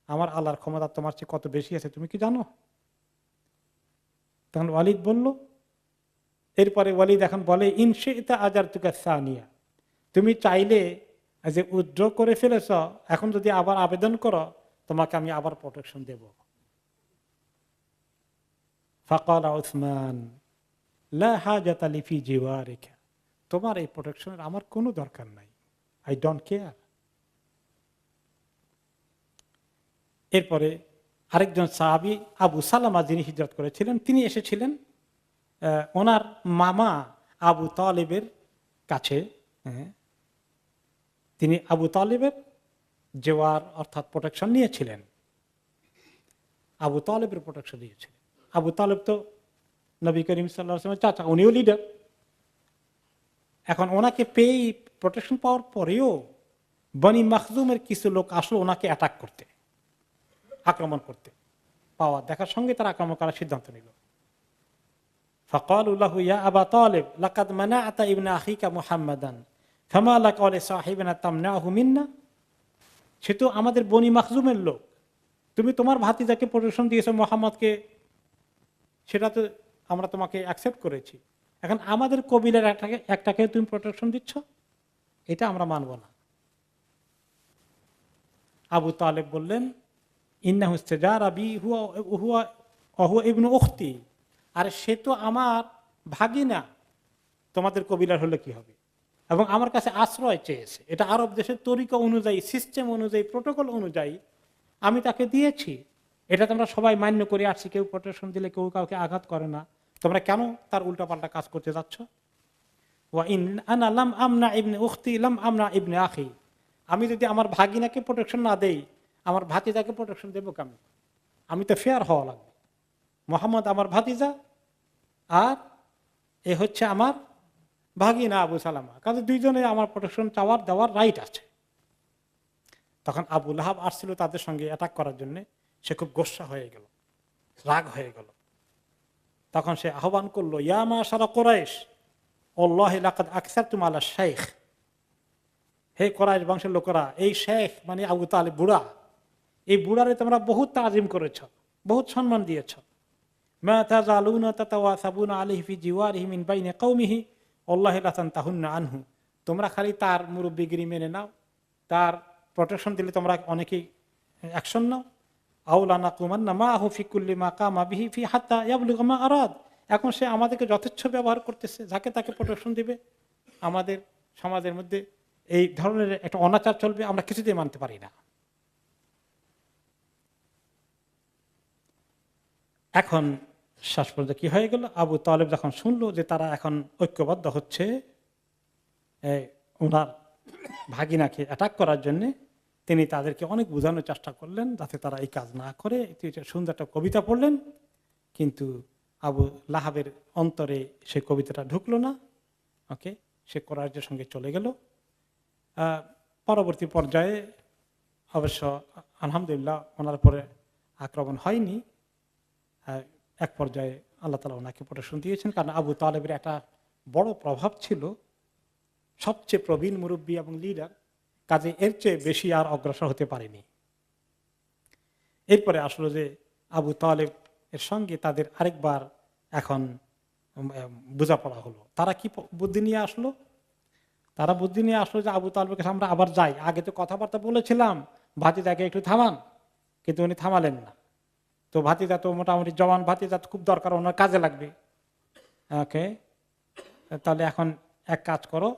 আমার আল্লাহর ক্ষমতা তোমার চেয়ে কত বেশি আছে তুমি কি জানো? তখন ওয়ালিদ বলল, এরপরে ওয়ালিদ এখন বলে, ইনশিতা আজারতুকা সানিয়া, তুমি চাইলে যে উইথড্র করে ফেলেছ, এখন যদি আবার আবেদন করো তোমাকে আমি আবার প্রোটেকশন দেব। ফাকালা উসমান লা হাজাতা লি ফি জিওয়ারিকা, তোমার এই প্রোটেকশনের আমার কোনো দরকার নাই, আই ডোন্ট কেয়ার। এরপরে আরেকজন সাহাবী আবু সালামা, যিনি হিজরত করেছিলেন, তিনি এসেছিলেন ওনার মামা আবু তালেবের কাছে। তিনি আবু তালেবের জেওয়ার অর্থাৎ প্রোটেকশন নিয়েছিলেন, আবু তালেবের প্রোটেকশন নিয়েছিলেন। আবু তালেব তো নবী করিম সাল্লাল্লাহু আলাইহি ওয়াসাল্লামের চাচা, উনিও লিডার। এখন ওনাকে পেয়ে প্রোটেকশন পাওয়ার পরেও বনি মাখজুমের কিছু লোক আসলো ওনাকে অ্যাটাক করতে, আক্রমণ করতে। পাওয়া দেখার সঙ্গে তারা আক্রমণ করার সিদ্ধান্ত নিল। ফাকালু লাহু ইয়া আবা তালেব লাকাদ মানাআতা ইবনা আখিকা মুহাম্মাদান ফামা লাকা ওয়া লিসাহিবিনা তামনাহু মিন্না, সে তো আমাদের বনি মাখজুমের লোক, তুমি তোমার ভাতিজাকে প্রোটেকশন দিয়েছো মুহাম্মদকে, সেটা তো আমরা তোমাকে অ্যাকসেপ্ট করেছি, এখন আমাদের কবিলার একটাকে তুমি প্রোটেকশন দিচ্ছ, এটা আমরা মানব না। আবু তালেব বললেন, ইন্নাহু ইস্তাজারা বি হুয়া ইবনু উখতি, আর সে তো আমার ভাগিনা, তোমাদের কবিলার হলে কি হবে, এবং আমার কাছে আশ্রয় চেয়েছে, এটা আরব দেশের তরিকা অনুযায়ী, সিস্টেম অনুযায়ী, প্রোটোকল অনুযায়ী আমি তাকে দিয়েছি, এটা তোমরা সবাই মান্য করে আসছি, কেউ প্রোটেকশন দিলে কেউ কাউকে আঘাত করে না, তোমরা কেন তার উল্টাপাল্টা কাজ করতে যাচ্ছ? ওয়া ইন আনা লাম আমনা ইবনে উখতি লাম আমনা ইবনে আখি, আমি যদি আমার ভাগিনাকে প্রোটেকশন না দেই আমার ভাতিজাকে প্রোটেকশন দেবো কেমন? আমি তো ফেয়ার হওয়া লাগবে। মোহাম্মদ আমার ভাতিজা আর এ হচ্ছে আমার ভাগিনা আবু সালামা, কাজে দুইজনে আমার প্রোটেকশন চাওয়ার দেওয়ার রাইট আছে। তখন আবু লাহাব আসছিল তাদের সঙ্গে অ্যাটাক করার জন্য, সে খুব গোস্সা হয়ে গেল, রাগ হয়ে গেল। তখন সে আহ্বান করলো, ইয়া মাশারা কুরাইশ আল্লাহি লাকাদ আকসারতুম আলা শাইখ, হে কুরাইশ বংশের লোকেরা, এই শেখ মানে আবু তালেব বুড়া, এই বুড়ারে তোমরা বহুত তাজিম করেছ, বহুত সম্মান দিয়েছ। মা তাজালুনা তাতাওয়াসাবুনা আলাইহি ফি জিওয়ারিহি মিন বাইনি কওমিহি আল্লাহি লা তানতাহুন্না আনহু, তোমরা খালি তার মুরব্বিগিরি মেনে নাও, তার প্রোটেকশন দিলে তোমরা অনেকেই অ্যাকশন নাও। আওলা নাকুমান্না মাহু ফি কুল্লি মা কামা বিহি ফি হাত্তা ইয়াবলুগা মা আরাদ, এখন সে আমাদেরকে যথেচ্ছ ব্যবহার করতেছে, যাকে তাকে প্রোটেকশন দিবে, আমাদের সমাজের মধ্যে এই ধরনের একটা অনাচার চলবে, আমরা কিছুতেই মানতে পারি না। এখন শেষ পর্যন্ত কি হয়ে গেল, আবু তালেব যখন শুনলো যে তারা এখন ঐক্যবদ্ধ হচ্ছে ওনার ভাগিনাকে অ্যাটাক করার জন্য, তিনি তাদেরকে অনেক বোঝানোর চেষ্টা করলেন যাতে তারা এই কাজ না করে। সুন্দর একটা কবিতা পড়লেন, কিন্তু আবু লাহাবের অন্তরে সেই কবিতাটা ঢুকলো না। ওকে, সে কোরাইশের সঙ্গে চলে গেল। পরবর্তী পর্যায়ে অবশ্য আলহামদুলিল্লাহ ওনার পরে আক্রমণ হয়নি। এক পর্যায়ে আল্লাহ তাআলা ওনাকে প্রোটেকশন দিয়েছেন, কারণ আবু তালেবের একটা বড় প্রভাব ছিল, সবচেয়ে প্রবীণ মুরব্বী এবং লিডার, কাজে এর চেয়ে বেশি আর অগ্রসর হতে পারেনি। এরপরে আসলো যে আবু তালেব এর সঙ্গে তাদের আরেকবার এখন বোঝাপড়া হলো। তারা কি বুদ্ধি নিয়ে আসলো? তারা বুদ্ধি নিয়ে আসলো যে আবু তালেবের কাছে আমরা আবার যাই, আগে তো কথাবার্তা বলেছিলাম ভাতিজাকে একটু থামান, কিন্তু উনি থামালেন না। তো ভাতিজা তো মোটামুটি জওয়ান ভাতিজা খুব দরকার, ওনার কাজে লাগবে। ওকে, তাহলে এখন এক কাজ করো,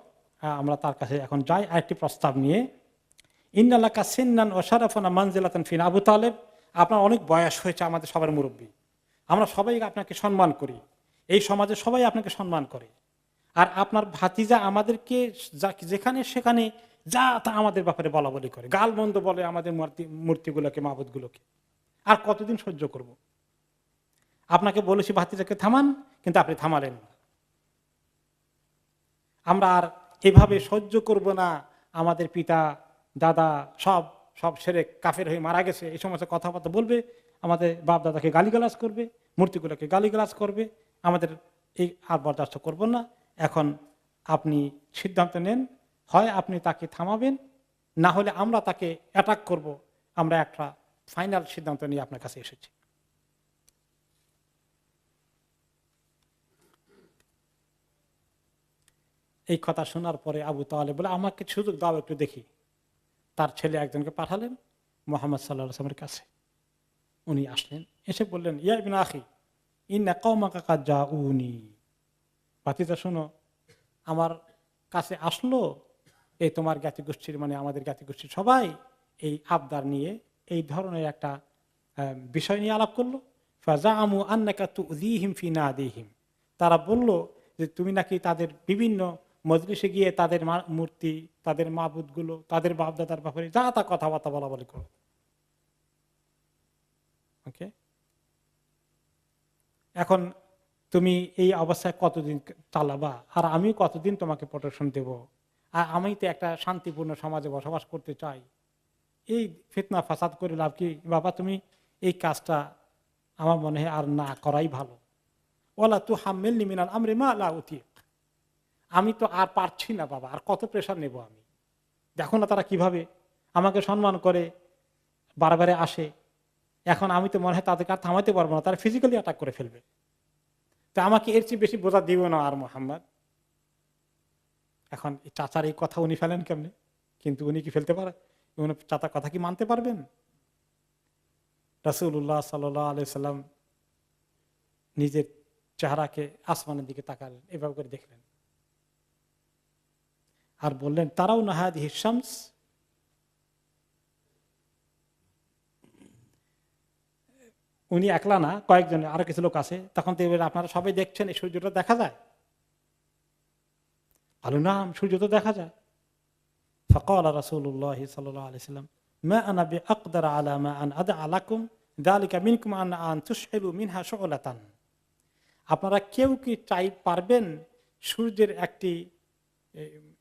আমরা তার কাছে এখন যাই আরেকটি প্রস্তাব নিয়ে। ইন্নালাকা সিন্নান ওয়া শারাফানা মানজিলাতান ফিনা, আবু তালেব আপনার অনেক বয়স হয়েছে, আমাদের সবার মুরব্বী, আমরা সবাই আপনাকে সম্মান করি, এই সমাজে সবাই আপনাকে সম্মান করে, আর আপনার ভাতিজা আমাদেরকে যেখানে সেখানে যা তা আমাদের ব্যাপারে বলা বলি করে, গাল মন্দ বলে আমাদের মূর্তিগুলোকে, মাবুদগুলোকে, আর কতদিন সহ্য করব? আপনাকে বলেছি ভাতিজাকে থামান, কিন্তু আপনি থামালেন না। আমরা আর এভাবে সহ্য করব না, আমাদের পিতা দাদা সব সব সেরে কাফের হয়ে মারা গেছে, এই সমস্ত কথাবার্তা বলবে, আমাদের বাপ দাদাকে গালিগালাজ করবে, মূর্তিগুলোকে গালিগালাজ করবে, আমাদের এই আর বরদাস্ত করব না। এখন আপনি সিদ্ধান্ত নেন, হয় আপনি তাকে থামাবেন, না হলে আমরা তাকে অ্যাটাক করব। আমরা একটা ফাইনাল সিদ্ধান্ত নিয়ে আপনার কাছে এসেছি। এই কথা শোনার পরে আবু তালেব বলে, আমাকে সুযোগ দাও একটু দেখি। তার ছেলে একজনকে পাঠালেন মুহাম্মদ সাল্লাল্লাহু আলাইহি ওয়াসাল্লামের কাছে। উনি আসলেন, এসে বললেন, ইয়া ইবনে আখি ইন্না কওমাকা কাদ জাউনি, ভাতিজা শোনো, আমার কাছে আসলো এই তোমার জ্ঞাতিগোষ্ঠীর, মানে আমাদের জ্ঞাতিগোষ্ঠীর সবাই এই আবদার নিয়ে এই ধরনের একটা বিষয় নিয়ে আলাপ করলো। ফাজাআমু আন্নাকা তুযীহিম ফি নাদিহিম, তারা বলল যে তুমি নাকি তাদের বিভিন্ন মজলিসে গিয়ে তাদের মূর্তি, তাদের মাবুদগুলো, তাদের বাপদাদার ব্যাপারে যা তা কথাবার্তা বলা বলি করো। ওকে, এখন তুমি এই অবস্থায় কতদিন চালাবা, আর আমি কতদিন তোমাকে প্রোটেকশন দেব? আর আমি তো একটা শান্তিপূর্ণ সমাজে বসবাস করতে চাই, এই ফিতনা ফাসাদ করে লাভ কি? বাবা তুমি এই কাজটা আমার মনে হয় আর না করাই ভালো। ওয়ালা তুহাম্মিলনি মিনাল আমরি মা লা উতিক, আমি তো আর পারছি না বাবা, আর কত প্রেশার নেব আমি? দেখো না তারা কিভাবে আমাকে সম্মান করে, বারবারে আসে, এখন আমি তো মনে হয় তাদেরকে আর থামাইতে পারবো না, তারা ফিজিক্যালি অ্যাটাক করে ফেলবে। তা আমাকে এর চেয়ে বেশি বোঝা দিব না আর মোহাম্মদ। এখন চাচার এই কথা উনি ফেলেন কেমনে? কিন্তু উনি কি ফেলতে পারে? উনি চাচার কথা কি মানতে পারবেন? রাসূলুল্লাহ সাল্লাল্লাহু আলাইহি সাল্লাম নিজের চেহারাকে আসমানের দিকে তাকালেন, এভাবে করে দেখলেন, আর বললেন, তারাও না হাদিহি শামস, উনি একলা না, কয়েকজন আরো কিছু লোক আছে, তখন তো আপনারা সবাই দেখছেন এই সূর্যটা দেখা যায়? আলু নাম, সূর্য তো দেখা যায়। فقال رسول الله صلى الله عليه وسلم ما أنا بأقدر على ما أن أدع لكم ذلك منكم أن تشعلوا منها شعلة, আপনারা কেউ কি চাই পারবেন সূর্যের একটি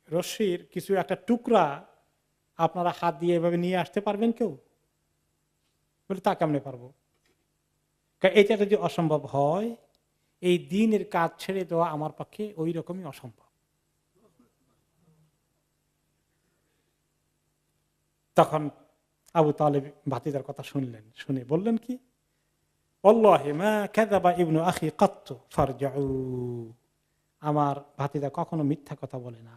রশ্মির কিছু একটা টুকরা আপনারা হাত দিয়ে এভাবে নিয়ে আসতে পারবেন কেউ? বলে তা কেমনে পারবো? এটা যদি অসম্ভব হয়, এই দ্বীনের কাজ ছেড়ে দেওয়া আমার পক্ষে ওই রকমই অসম্ভব। তখন আবু তালেব ভাতিজার কথা শুনলেন, শুনে বললেন কি, ওয়াল্লাহি মা কাযাবা ইবনু আখি কাত্তু ফারজাউ, আমার ভাতিজা কখনো মিথ্যা কথা বলে না,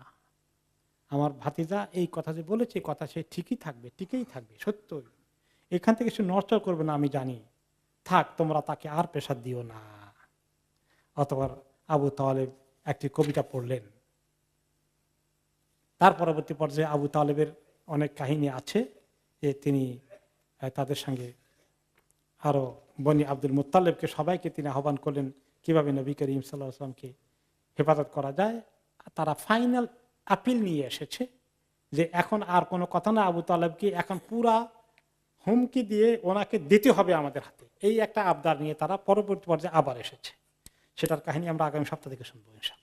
আমার ভাতিজা এই কথা যে বলেছে কথা সে ঠিকই থাকবে, টিকেই থাকবে, সত্য, এখান থেকে সে নড়চড় করবে না, আমি জানি, থাক তোমরা তাকে আর প্রেসার দিও না। অথবা আবু তালেব একটি কবিতা পড়লেন। তার পরবর্তী পর্যায়ে আবু তালেবের অনেক কাহিনী আছে, যে তিনি তাদের সঙ্গে আরো বনি আব্দুল মুত্তালিবকে সবাইকে তিনি আহ্বান করলেন কিভাবে নবী করিম সাল্লাল্লাহু আলাইহি ওয়াসাল্লামকে হেফাজত করা যায়। তারা ফাইনাল আপিল নিয়ে এসেছে যে এখন আর কোনো কথা না, আবু তালেবকে এখন পুরা হুমকি দিয়ে ওনাকে দিতে হবে আমাদের হাতে, এই একটা আবদার নিয়ে তারা পরবর্তী পর্যায়ে আবার এসেছে। সেটার কাহিনী আমরা আগামী সপ্তাহ থেকে শুনবো ইনশাআল্লাহ।